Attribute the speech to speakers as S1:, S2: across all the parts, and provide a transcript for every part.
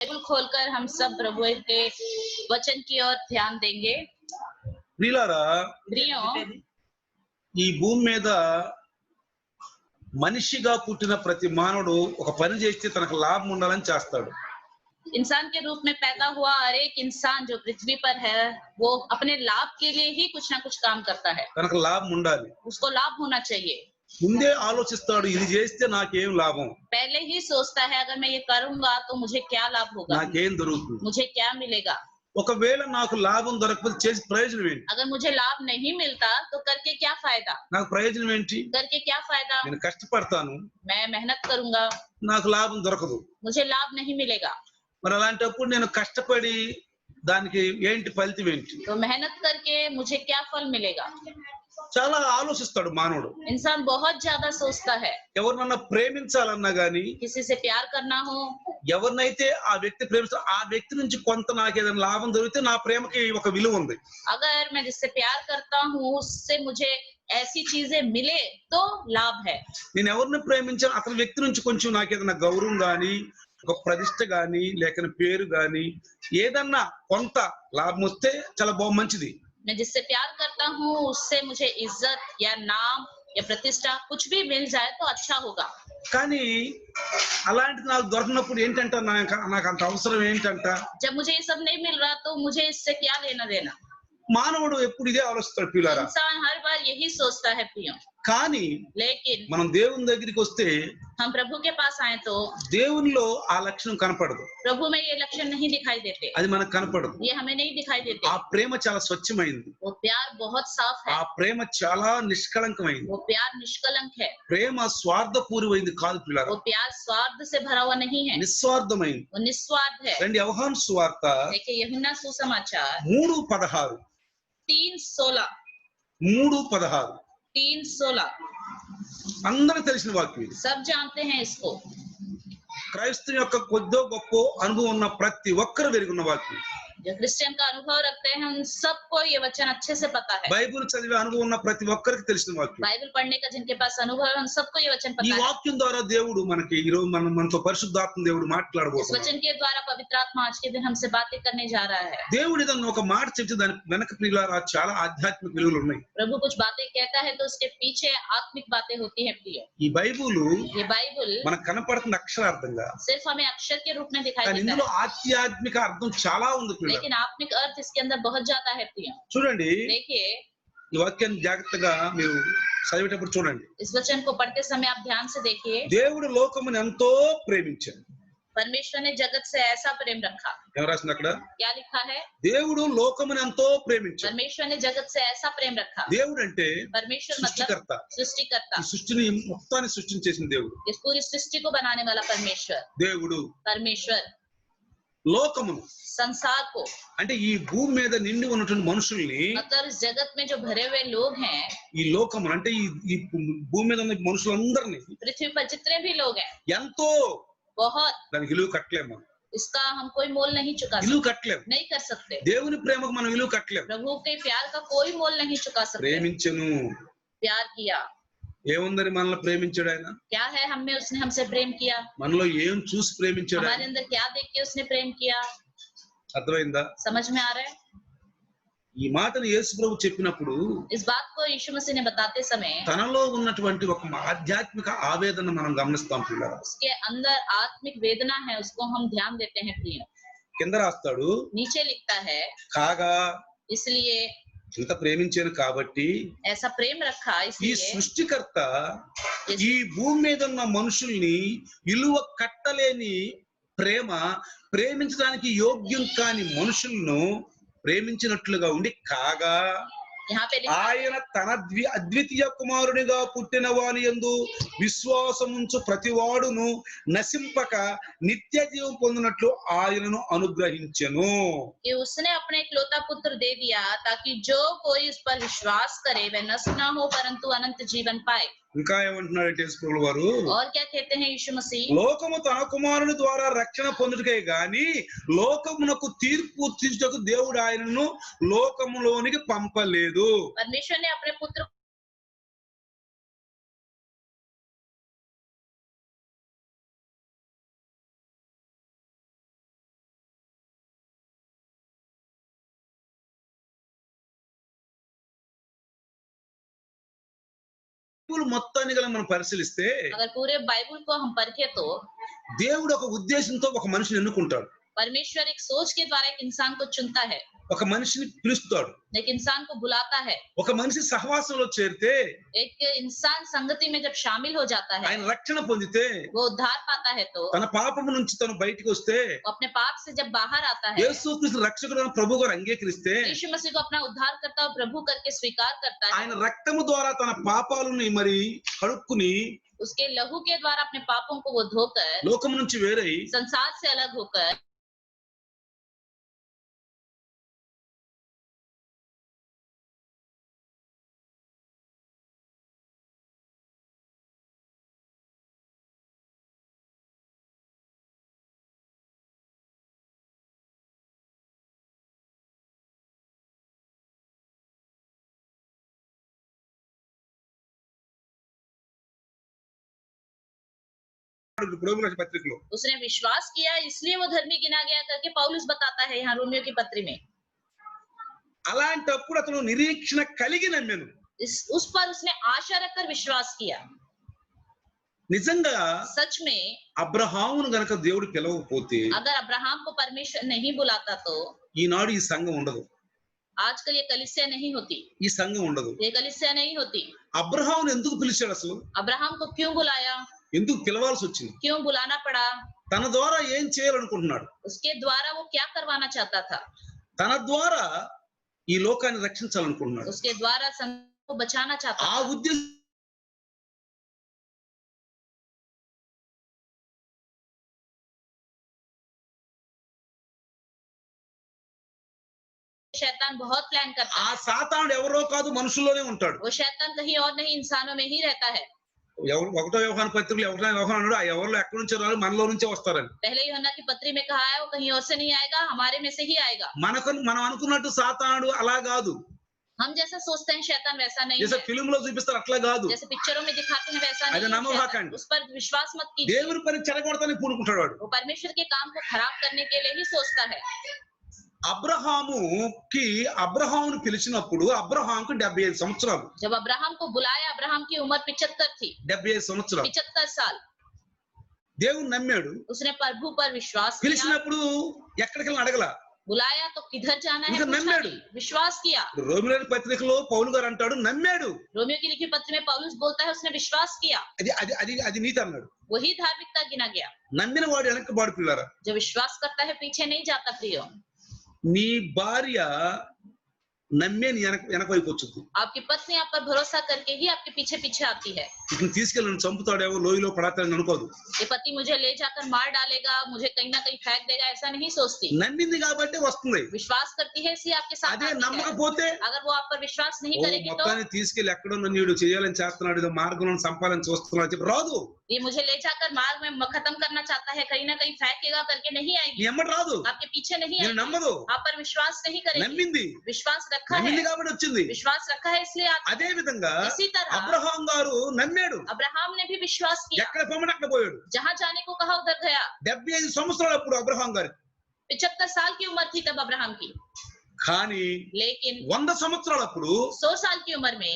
S1: Bible खोलकर हम सब प्रभु के वचन की ओर ध्यान देंगे।
S2: ప్రియులారా,
S1: प्रियो,
S2: ఈ భూమి మీద మనిషిగా పుట్టిన ప్రతి మానవుడు ఒక పని చేస్తే తనకు లాభం ఉండాలని చేస్తాడు.
S1: इंसान के रूप में पैदा हुआ हर एक इंसान जो पृथ्वी पर है, वो अपने लाभ के लिए ही कुछ ना कुछ काम करता है।
S2: తనకు లాభం ఉండాలి.
S1: उसको लाभ होना चाहिए।
S2: ముందే ఆలోచిస్తాడు, ఇది చేస్తే నాకేం లాభం,
S1: पहले ही सोचता है अगर मैं ये करूंगा तो मुझे क्या लाभ होगा,
S2: నాకేం దొరుకుతుంది.
S1: मुझे क्या मिलेगा।
S2: ఒకవేళ నాకు లాభం దొరకకపోతే చేసి ప్రయోజనం ఏంటి?
S1: अगर मुझे लाभ नहीं मिलता तो करके क्या फायदा,
S2: నాకు ప్రయోజనం ఏంటి?
S1: करके क्या फायदा।
S2: నేను కష్టపడతాను,
S1: मैं मेहनत करूंगा,
S2: నాకు లాభం దొరకదు.
S1: मुझे लाभ नहीं मिलेगा।
S2: మరి అలాంటప్పుడు నేను కష్టపడి దానికి ఏంటి ఫలితం ఏంటి?
S1: तो मेहनत करके मुझे क्या फल मिलेगा।
S2: చాలా ఆలోచిస్తాడు మానవుడు.
S1: इंसान बहुत ज्यादा सोचता है।
S2: ఎవరినన్నా ప్రేమించాలన్నా గానీ,
S1: किसी से प्यार करना हो,
S2: ఎవరినైతే ఆ వ్యక్తి ప్రేమిస్తా ఆ వ్యక్తి నుంచి కొంత నాకు ఏదైనా లాభం దొరికితే నా ప్రేమకి ఒక విలువ ఉంది.
S1: अगर मैं जिससे प्यार करता हूँ उससे मुझे ऐसी चीजें मिले तो लाभ है।
S2: నేను ఎవరిని ప్రేమించాను అతని వ్యక్తి నుంచి కొంచెం నాకు ఏదైనా గౌరవం గానీ, ఒక ప్రతిష్ట గానీ, లేక పేరు గానీ, ఏదన్నా కొంత లాభం వస్తే చాలా మంచిది.
S1: मैं जिससे प्यार करता हूँ उससे मुझे इज्जत या नाम या प्रतिष्ठा कुछ भी मिल जाए तो अच्छा होगा।
S2: కానీ అలాంటిది నాకు దొరకనప్పుడు ఏంటంట, నాకు అంత అవసరం ఏంటంట?
S1: जब मुझे ये सब नहीं मिल रहा तो मुझे इससे क्या लेना देना।
S2: మానవుడు ఎప్పుడు ఇదే ఆలోచిస్తాడు పిల్లారా.
S1: इंसान हर बार यही सोचता है प्रियो।
S2: కానీ
S1: लेकिन
S2: మనం దేవుని దగ్గరికి వస్తే
S1: हम प्रभु के पास आए तो
S2: దేవునిలో ఆ లక్షణం కనపడదు.
S1: प्रभु में ये लक्षण नहीं दिखाई देते,
S2: అది మనకు కనపడదు.
S1: ये हमें नहीं दिखाई देते।
S2: ఆ ప్రేమ చాలా స్వచ్ఛమైంది.
S1: वो प्यार बहुत साफ है,
S2: ఆ ప్రేమ చాలా నిష్కళంకమైంది.
S1: वो प्यार निष्कलंक है,
S2: ప్రేమ స్వార్థపూరితమైంది కాదు పిల్లారా,
S1: वो प्यार स्वार्थ से भरा हुआ नहीं है,
S2: నిస్వార్థమైంది.
S1: वो निस्वार्थ है।
S2: రండి యోహాను సువార్త
S1: देखिए यूहन्ना सुसमाचार
S2: 3:16
S1: 3:16
S2: 3:16
S1: 3:16
S2: అందరూ తెలిసిన వాక్యం ఇది.
S1: सब जानते हैं इसको।
S2: క్రైస్తవ యొక్క కొద్దో గొప్ప అనుభవం ఉన్న ప్రతి ఒక్కరు వెరుగున్న వాక్యం.
S1: जो क्रिश्चियन का अनुभव रखते हैं उन सबको ये वचन अच्छे से पता है।
S2: బైబిల్ చదివే అనుభవం ఉన్న ప్రతి ఒక్కరికి తెలిసిన వాక్యం.
S1: बाइबल पढ़ने का जिनके पास अनुभव है उन सबको ये वचन
S2: ఈ
S1: पता है।
S2: వాక్యం ద్వారా దేవుడు మనకి ఈ రోజు మనతో పరిశుద్ధాత్మ దేవుడు
S1: इस
S2: మాట్లాడబోతున్నాడు.
S1: वचन के द्वारा पवित्र आत्मा आज के दिन हमसे बातें करने जा रहा है।
S2: దేవుడు ఏదన్నా ఒక మాట చెప్తే దాని వెనక ప్రియులారా చాలా ఆధ్యాత్మిక విలువలు ఉన్నాయి.
S1: प्रभु कुछ बातें कहता है तो उसके पीछे आत्मिक बातें होती है प्रिय।
S2: ఈ బైబిల్
S1: ये बाइबल
S2: మనకు కనపడుతుంది అక్షరార్థంగా,
S1: सिर्फ हमें अक्षर के रूप में दिखाई
S2: కానీ
S1: देता
S2: ఇందులో
S1: है,
S2: ఆధ్యాత్మిక అర్థం చాలా ఉంది పిల్లలు.
S1: लेकिन आत्मिक अर्थ इसके अंदर बहुत ज्यादा है प्रिय।
S2: చూడండి,
S1: देखिए
S2: ఈ వాక్యాన్ని జాగ్రత్తగా మీరు చదివేటప్పుడు చూడండి.
S1: इस वचन को पढ़ते समय आप ध्यान से देखिए।
S2: దేవుడు లోకమును ఎంతో ప్రేమించాడు.
S1: परमेश्वर ने जगत से ऐसा प्रेम रखा।
S2: ఏం రాసింది అక్కడ?
S1: क्या लिखा है?
S2: దేవుడు లోకమును ఎంతో ప్రేమించాడు.
S1: परमेश्वर ने जगत से ऐसा प्रेम रखा।
S2: దేవుడు అంటే
S1: परमेश्वर मतलब
S2: సృష్టికర్త.
S1: सृष्टिकर्ता,
S2: ఈ సృష్టిని మొత్తాన్ని సృష్టించేసిన దేవుడు.
S1: इस पूरी सृष्टि को बनाने वाला परमेश्वर।
S2: దేవుడు
S1: परमेश्वर
S2: లోకమును
S1: संसार को
S2: అంటే ఈ భూమి మీద నిండి ఉన్నటువంటి మనుషుల్ని,
S1: मतलब इस जगत में जो भरे हुए लोग हैं,
S2: ఈ లోకమును అంటే ఈ భూమి మీద ఉన్న మనుషులందరినీ
S1: पृथ्वी पर जितने भी लोग हैं,
S2: ఎంతో
S1: बहुत,
S2: దానికి విలువ కట్టలేము. మనం
S1: इसका हम कोई मोल नहीं चुका
S2: విలువ
S1: सकते,
S2: కట్టలేము.
S1: नहीं कर सकते।
S2: దేవుని ప్రేమకు మనం విలువ కట్టలేము.
S1: प्रभु के प्यार का कोई मोल नहीं चुका सकते।
S2: ప్రేమించను,
S1: प्यार किया,
S2: ఏముందని మనల్ని ప్రేమించాడు ఆయన?
S1: क्या है हमें, उसने हमसे प्रेम किया।
S2: మనలో ఏం చూసి ప్రేమించాడు
S1: हमारे
S2: ఆయన?
S1: अंदर क्या देख के उसने प्रेम किया।
S2: అర్థమైందా?
S1: समझ में आ रहा है?
S2: ఈ మాటను యేసు ప్రభు చెప్పినప్పుడు
S1: इस बात को यीशु मसीह ने बताते समय
S2: తనలో ఉన్నటువంటి ఒక ఆధ్యాత్మిక ఆవేదన మనం గమనిస్తాం పిల్లలు.
S1: उसके अंदर आत्मिक वेदना है, उसको हम ध्यान देते हैं प्रिय।
S2: కింద రాస్తాడు,
S1: नीचे लिखता है
S2: కాగా
S1: इसलिए
S2: ఇంత ప్రేమించాను కాబట్టి
S1: ऐसा प्रेम रखा,
S2: ఈ
S1: इसलिए
S2: సృష్టికర్త ఈ భూమి మీద ఉన్న మనుషుల్ని విలువ కట్టలేని ప్రేమ, ప్రేమించడానికి యోగ్యం కాని మనుషులను ప్రేమించినట్లుగా ఉండి, కాగా
S1: यहाँ पे लिखा
S2: ఆయన తన అద్వితీయ కుమారునిగా పుట్టిన వాని యందు విశ్వాసముంచు ప్రతివాడును నశింపక నిత్య జీవం పొందినట్లు ఆయనను అనుగ్రహించెను.
S1: कि उसने अपने इकलौता पुत्र दे दिया ताकि जो कोई उस पर विश्वास करे वह नष्ट न हो परंतु अनंत जीवन पाए।
S2: ఇంకా ఏమంటున్నాడు యేసు ప్రభువు వారు?
S1: और क्या कहते हैं यीशु मसीह?
S2: లోకము తన కుమారుని ద్వారా రక్షణ పొందుటకే గాని లోకమునకు తీర్పు తీర్చుటకు దేవుడు ఆయనను లోకములోనికి పంపలేదు.
S1: परमेश्वर ने अपने पुत्र
S2: బైబిల్ మొత్తాన్ని గల మనం పరిశీలిస్తే
S1: अगर पूरे बाइबल को हम परखे तो
S2: దేవుడు ఒక ఉద్దేశంతో ఒక మనిషిని ఎన్నుకుంటాడు.
S1: परमेश्वर एक सोच के द्वारा एक इंसान को चुनता है,
S2: ఒక మనిషిని పిలుస్తాడు.
S1: एक इंसान को बुलाता है।
S2: ఒక మనిషి సహవాసంలో చేరితే
S1: एक इंसान संगति में जब शामिल हो जाता है,
S2: ఆయన రక్షణ పొందితే
S1: वो उद्धार पाता है, तो
S2: తన పాపము నుంచి తను బయటికి వస్తే
S1: वो अपने पाप से जब बाहर आता है,
S2: యేసుక్రీస్తు రక్షకుడైన ప్రభువుగా అంగీకరిస్తే
S1: यीशु मसीह को अपना उद्धार करता और प्रभु करके स्वीकार करता है,
S2: ఆయన రక్తము ద్వారా తన పాపాలను మరి కడుక్కుని
S1: उसके लहू के द्वारा अपने पापों को वो धोकर
S2: లోకం నుంచి వేరై
S1: संसार से अलग होकर
S2: రోమిల పత్రికలో
S1: उसने विश्वास किया, इसलिए वो धर्मी गिना गया करके पौलुस बताता है यहाँ रोमियो की पत्री में।
S2: అలాంటప్పుడు అతను నిరీక్షణ కలిగి నమ్మాను.
S1: उस पर उसने आशा रखकर विश्वास किया।
S2: నిజంగా
S1: सच में
S2: అబ్రహామును గనక దేవుడు పిలవకపోతే
S1: अगर अब्राहम को परमेश्वर नहीं बुलाता तो
S2: ఈనాడు ఈ సంఘం ఉండదు,
S1: आजकल ये कलीसिया नहीं होती,
S2: ఈ సంఘం ఉండదు.
S1: ये कलीसिया नहीं होती।
S2: అబ్రహామును ఎందుకు పిలిచాడు? అసలు
S1: अब्राहम को क्यों बुलाया,
S2: ఎందుకు పిలవాల్సి వచ్చింది?
S1: क्यों बुलाना पड़ा?
S2: తన ద్వారా ఏం చేయాలనుకుంటున్నాడు?
S1: उसके द्वारा वो क्या करवाना चाहता था?
S2: తన ద్వారా ఈ లోకాన్ని రక్షించాలనుకుంటున్నాడు.
S1: उसके द्वारा संघ को बचाना चाहता
S2: ఆ
S1: था।
S2: ఉద్దేశం
S1: शैतान बहुत प्लान करता
S2: ఆ
S1: है।
S2: సాతానుడు ఎవరో కాదు, మనుషుల్లోనే ఉంటాడు.
S1: वो शैतान कहीं और नहीं, इंसानों में ही रहता है।
S2: ఎవరు ఒకటో యోహాను పత్రికలో ఒకటో యోహాను అన్నాడు, ఆ ఎవరిలో ఎక్కడి నుంచి రారు, మనలో నుంచే వస్తారని.
S1: पहले यूहन्ना की पत्री में कहा है, वो कहीं और से नहीं आएगा, हमारे में से ही आएगा।
S2: మనం అనుకున్నట్టు సాతానుడు అలా కాదు.
S1: हम जैसा सोचते हैं शैतान वैसा नहीं
S2: జैसे
S1: है,
S2: ఫిల్మ్ లో చూపిస్తారు అట్లా కాదు.
S1: जैसे पिक्चरों में दिखाते हैं वैसा
S2: अरे
S1: नहीं
S2: नमो
S1: है।
S2: भाखंड।
S1: उस पर विश्वास मत कीजिए।
S2: దేవుని పని చెడగొడతానికి పూనుకుంటాడు వాడు.
S1: वो परमेश्वर के काम को खराब करने के लिए ही सोचता है।
S2: అబ్రహామును పిలిచినప్పుడు అబ్రహాముకు 75 సంవత్సరాలు.
S1: जब अब्राहम को बुलाया, अब्राहम की उम्र 75 थी,
S2: 75 సంవత్సరాలు.
S1: 75 साल।
S2: దేవుని నమ్మాడు.
S1: उसने प्रभु पर विश्वास किया।
S2: పిలిచినప్పుడు ఎక్కడికి వెళ్ళి అడగల.
S1: बुलाया तो किधर जाना है,
S2: उनका
S1: पूछा
S2: नम्मेडु।
S1: नहीं, विश्वास किया।
S2: రోమియోని పత్రికలో పౌలు గారు అంటాడు నమ్మాడు.
S1: रोमियो की लिखी पत्र में पौलुस बोलता है, उसने विश्वास किया।
S2: అది అది అది అది నీతి అన్నాడు.
S1: वही धार्मिकता गिना गया।
S2: నమ్మిన వాడు వెనక్కి బాడు పిల్లారా.
S1: जो विश्वास करता है पीछे नहीं जाता। प्रियो,
S2: నీ భార్య నమ్మే నీ వెనక వైపు వచ్చింది.
S1: आपकी पत्नी आप पर भरोसा करके ही आपके पीछे पीछे आती है।
S2: ఇతను తీసుకెళ్ళి నన్ను చంపుతాడేమో, లోయలో పడతాడని అనుకోదు.
S1: ये पति मुझे ले जाकर मार डालेगा, मुझे कहीं ना कहीं फेंक देगा, ऐसा नहीं सोचती।
S2: నమ్మింది కాబట్టి వస్తుంది.
S1: विश्वास करती है इसलिए आपके साथ
S2: అదే
S1: आती है।
S2: నమ్మకపోతే
S1: अगर वो आप पर विश्वास नहीं
S2: ఓ
S1: करेगी तो
S2: మొత్తాన్ని తీసుకెళ్ళి ఎక్కడో నన్ను వీడు చేయాలని చేస్తున్నాడు, ఏదో మార్గంలో సంపాదన చూస్తున్నాడు చెప్పి రాదు.
S1: ये मुझे ले जाकर मार्ग में खत्म करना चाहता है, कहीं ना कहीं फेंकेगा करके नहीं
S2: నీ
S1: आएगी,
S2: ఎమ్మటి రాదు.
S1: आपके पीछे नहीं
S2: నేను
S1: आएगी।
S2: నమ్మదు.
S1: आप पर विश्वास नहीं करेगी।
S2: నమ్మింది.
S1: विश्वास रखा
S2: నమ్మింది
S1: है,
S2: కాబట్టి వచ్చింది.
S1: विश्वास रखा है इसलिए आती है।
S2: అదే విధంగా
S1: इसी तरह
S2: అబ్రహాం గారు నమ్మాడు.
S1: अब्राहम ने भी विश्वास किया,
S2: ఎక్కడ పొమ్మని అక్కడ పోయాడు.
S1: जहां जाने को कहा उधर गया।
S2: 75 సంవత్సరాలు అప్పుడు అబ్రహాం గారు.
S1: 75 साल की उम्र थी तब अब्राहम की,
S2: కానీ
S1: लेकिन
S2: 100 సంవత్సరాలు అప్పుడు
S1: 100 साल की उम्र में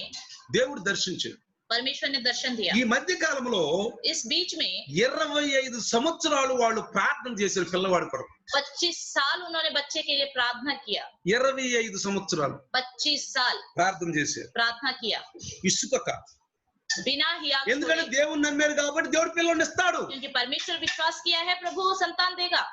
S2: దేవుడు దర్శించాడు.
S1: परमेश्वर ने दर्शन दिया।
S2: ఈ మధ్య కాలంలో
S1: इस बीच में
S2: 25 సంవత్సరాలు వాళ్ళు ప్రార్థన చేశారు పిల్లవాడి కొరకు.
S1: 25 साल उन्होंने बच्चे के लिए प्रार्थना किया।
S2: 25 సంవత్సరాలు
S1: 25 साल
S2: ప్రార్థన చేశారు.
S1: प्रार्थना किया
S2: ఇసుకక.
S1: बिना हियाव
S2: ఎందుకంటే
S1: छोड़े,
S2: దేవుని నమ్మారు కాబట్టి దేవుడు పిల్లల్ని ఇస్తాడు.
S1: क्योंकि परमेश्वर विश्वास किया है, प्रभु वो संतान देगा,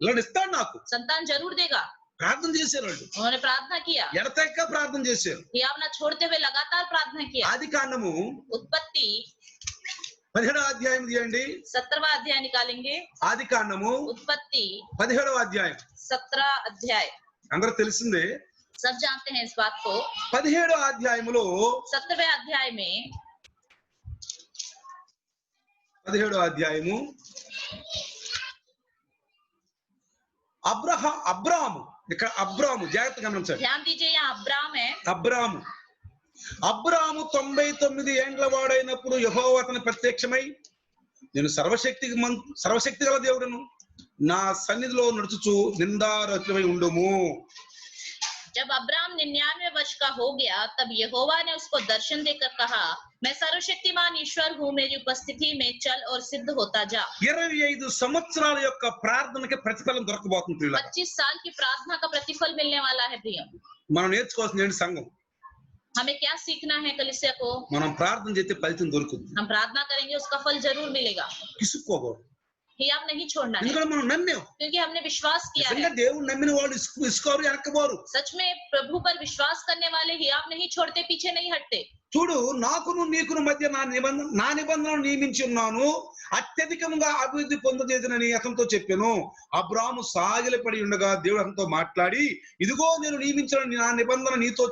S2: పిల్లల్ని ఇస్తాడు నాకు.
S1: संतान जरूर देगा।
S2: ప్రార్థన చేశారు వాళ్ళు.
S1: उन्होंने प्रार्थना किया,
S2: ఎడతెక్క ప్రార్థన చేశారు.
S1: हियाव न छोड़ते हुए लगातार प्रार्थना किया।
S2: ఆది కాండము
S1: उत्पत्ति
S2: 17వ అధ్యాయం తీయండి.
S1: 17वां अध्याय निकालेंगे।
S2: ఆది కాండము
S1: उत्पत्ति
S2: 17వ అధ్యాయం.
S1: 17 अध्याय,
S2: అందరూ తెలిసిందే.
S1: सब जानते हैं इस बात को।
S2: 17వ అధ్యాయములో
S1: 17वें अध्याय में
S2: 17వ అధ్యాయము అబ్రాము ఇక్కడ అబ్రాము జాగ్రత్తగా గమనించండి.
S1: ध्यान दीजिए, यहाँ अब्राम है।
S2: అబ్రాము 99 ఏండ్ల వాడైనప్పుడు యెహోవా అతనికి ప్రత్యక్షమై, నేను సర్వశక్తి గల దేవుడను, నా సన్నిధిలో నడుచుచు నిందారహితుడై ఉండుము.
S1: जब अब्राम 99 वर्ष का हो गया, तब यहोवा ने उसको दर्शन देकर कहा, मैं सर्वशक्तिमान ईश्वर हूँ, मेरी उपस्थिति में चल और सिद्ध होता जा।
S2: 25 సంవత్సరాల యొక్క ప్రార్థనకి ప్రతిఫలం దొరకబోతుంది ప్రియులారా.
S1: 25 साल की प्रार्थना का प्रतिफल मिलने वाला है प्रिय।
S2: మనం నేర్చుకోవాల్సింది ఏంటి సంఘం?
S1: हमें क्या सीखना है कलीसिया को?
S2: మనం ప్రార్థన చేస్తే ఫలితం దొరుకుతుంది.
S1: हम प्रार्थना करेंगे, उसका फल जरूर मिलेगा।
S2: కిసుక్కోకూడదు.
S1: हियाव नहीं छोड़ना है,
S2: ఎందుకంటే మనం నమ్మాం.
S1: क्योंकि हमने विश्वास किया है।
S2: నిజంగా దేవుడు నమ్మిన వాళ్ళు ఇసుకోరు, వెనక్కిపోరు.
S1: सच में प्रभु पर विश्वास करने वाले हियाव नहीं छोड़ते, पीछे नहीं हटते।
S2: చూడు, నాకును నీకును మధ్య నా నిబంధనను నియమించి ఉన్నాను, అత్యధికంగా అభివృద్ధి పొందజేదనని అతనితో చెప్పాను. అబ్రాము సాగిలపడి ఉండగా దేవుడు అతనితో మాట్లాడి, ఇదిగో నేను నియమించిన నా నిబంధన నీతో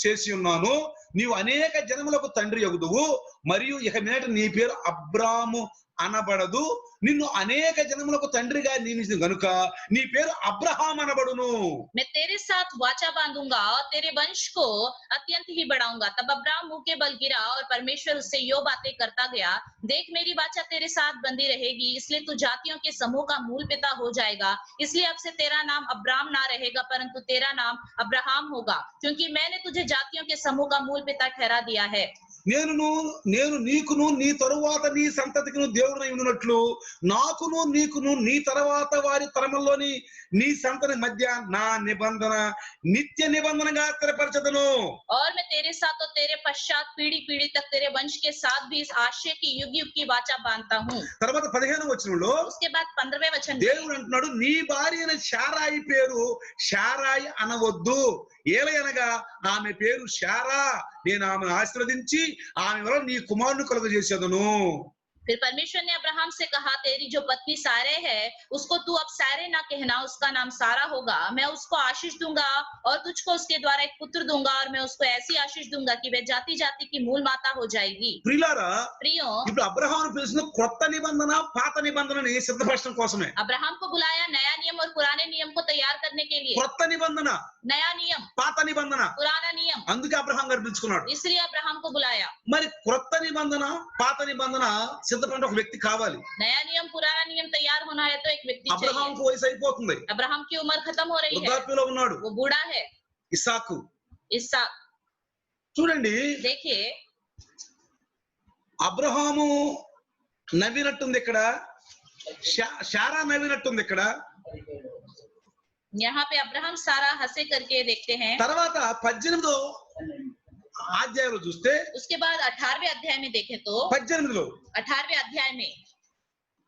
S2: చేసి ఉన్నాను, నీవు అనేక జనములకు తండ్రి యగుదువు, మరియు ఇక మీదట నీ పేరు అబ్రాము అనబడదు, నిన్ను అనేక జనములకు తండ్రిగా నియమించిన గనుక నీ పేరు అబ్రహాం అనబడును.
S1: मैं तेरे साथ वाचा बांधूंगा और तेरे वंश को अत्यंत ही बढ़ाऊंगा। तब अब्राम मुंह के बल गिरा और परमेश्वर उससे यो बातें करता गया, देख मेरी वाचा तेरे साथ बंधी रहेगी, इसलिए तू जातियों के समूह का मूल पिता हो जाएगा। इसलिए अब से तेरा नाम अब्राम ना रहेगा, परंतु तेरा नाम अब्राहम होगा, क्योंकि मैंने तुझे जातियों के समूह का मूल पिता ठहरा दिया है।
S2: నేను నీకును నీ తరువాత నీ సంతతికి దేవుడై ఉన్నట్లు, నాకును నీకును నీ తర్వాత వారి తరములోని నీ సంతతి మధ్య నా నిబంధన నిత్య నిబంధనగా స్థిరపరచదను।
S1: और मैं तेरे साथ और तेरे पश्चात पीढ़ी पीढ़ी तक तेरे वंश के साथ भी इस आशय की युग युग की वाचा बांधता हूँ।
S2: తర్వాత 15వ వచనంలో
S1: उसके बाद 15वें वचन में
S2: దేవుడు అంటున్నాడు, నీ భార్య అయిన శారాయి పేరు శారాయి అనవద్దు, ఏలయనగా ఆమె పేరు శారా, నేను ఆమెను ఆశీర్వదించి ఆమె వల్ల నీ కుమారుని కలుగజేసేదను।
S1: फिर परमेश्वर ने अब्राहम से कहा, तेरी जो पत्नी सारे है उसको तू अब सारे ना कहना, उसका नाम सारा होगा। मैं उसको आशीष दूंगा और तुझको उसके द्वारा एक पुत्र दूंगा, और मैं उसको ऐसी आशीष दूंगा कि वह जाति जाति की मूल माता हो जाएगी।
S2: ప్రియులారా,
S1: प्रियो,
S2: ఇప్పుడు అబ్రహామును పిలిచిన కొత్త నిబంధన పాత నిబంధనని సిద్ధపరచడం కోసమే।
S1: अब्राहम को बुलाया नया नियम और पुराने नियम को तैयार करने के लिए।
S2: కొత్త నిబంధన,
S1: नया नियम,
S2: పాత నిబంధన,
S1: पुराना नियम,
S2: అందుకే అబ్రహాం గారు పిలుచుకున్నాడు।
S1: इसलिए अब्राहम को बुलाया।
S2: మరి కొత్త నిబంధన పాత నిబంధన సిద్ధపడే ఒక వ్యక్తి కావాలి।
S1: नया नियम पुराना नियम तैयार होना है तो एक व्यक्ति चाहिए।
S2: అబ్రహాంకు వయసు అయిపోతుంది,
S1: अब्राहम की उम्र खत्म हो रही है,
S2: వృద్ధాప్యంలో ఉన్నాడు।
S1: वो बूढ़ा है।
S2: ఇస్సాకు
S1: इसहाक,
S2: చూడండి,
S1: देखिए
S2: అబ్రహాము నవ్వినట్టుంది ఇక్కడ, శారా నవ్వినట్టుంది ఇక్కడ।
S1: यहाँ पे अब्राहम सारा हंसे करके देखते हैं।
S2: తర్వాత 18వ అధ్యాయంలో చూస్తే,
S1: उसके बाद 18वें अध्याय में देखें तो
S2: 18లో
S1: 18वें अध्याय में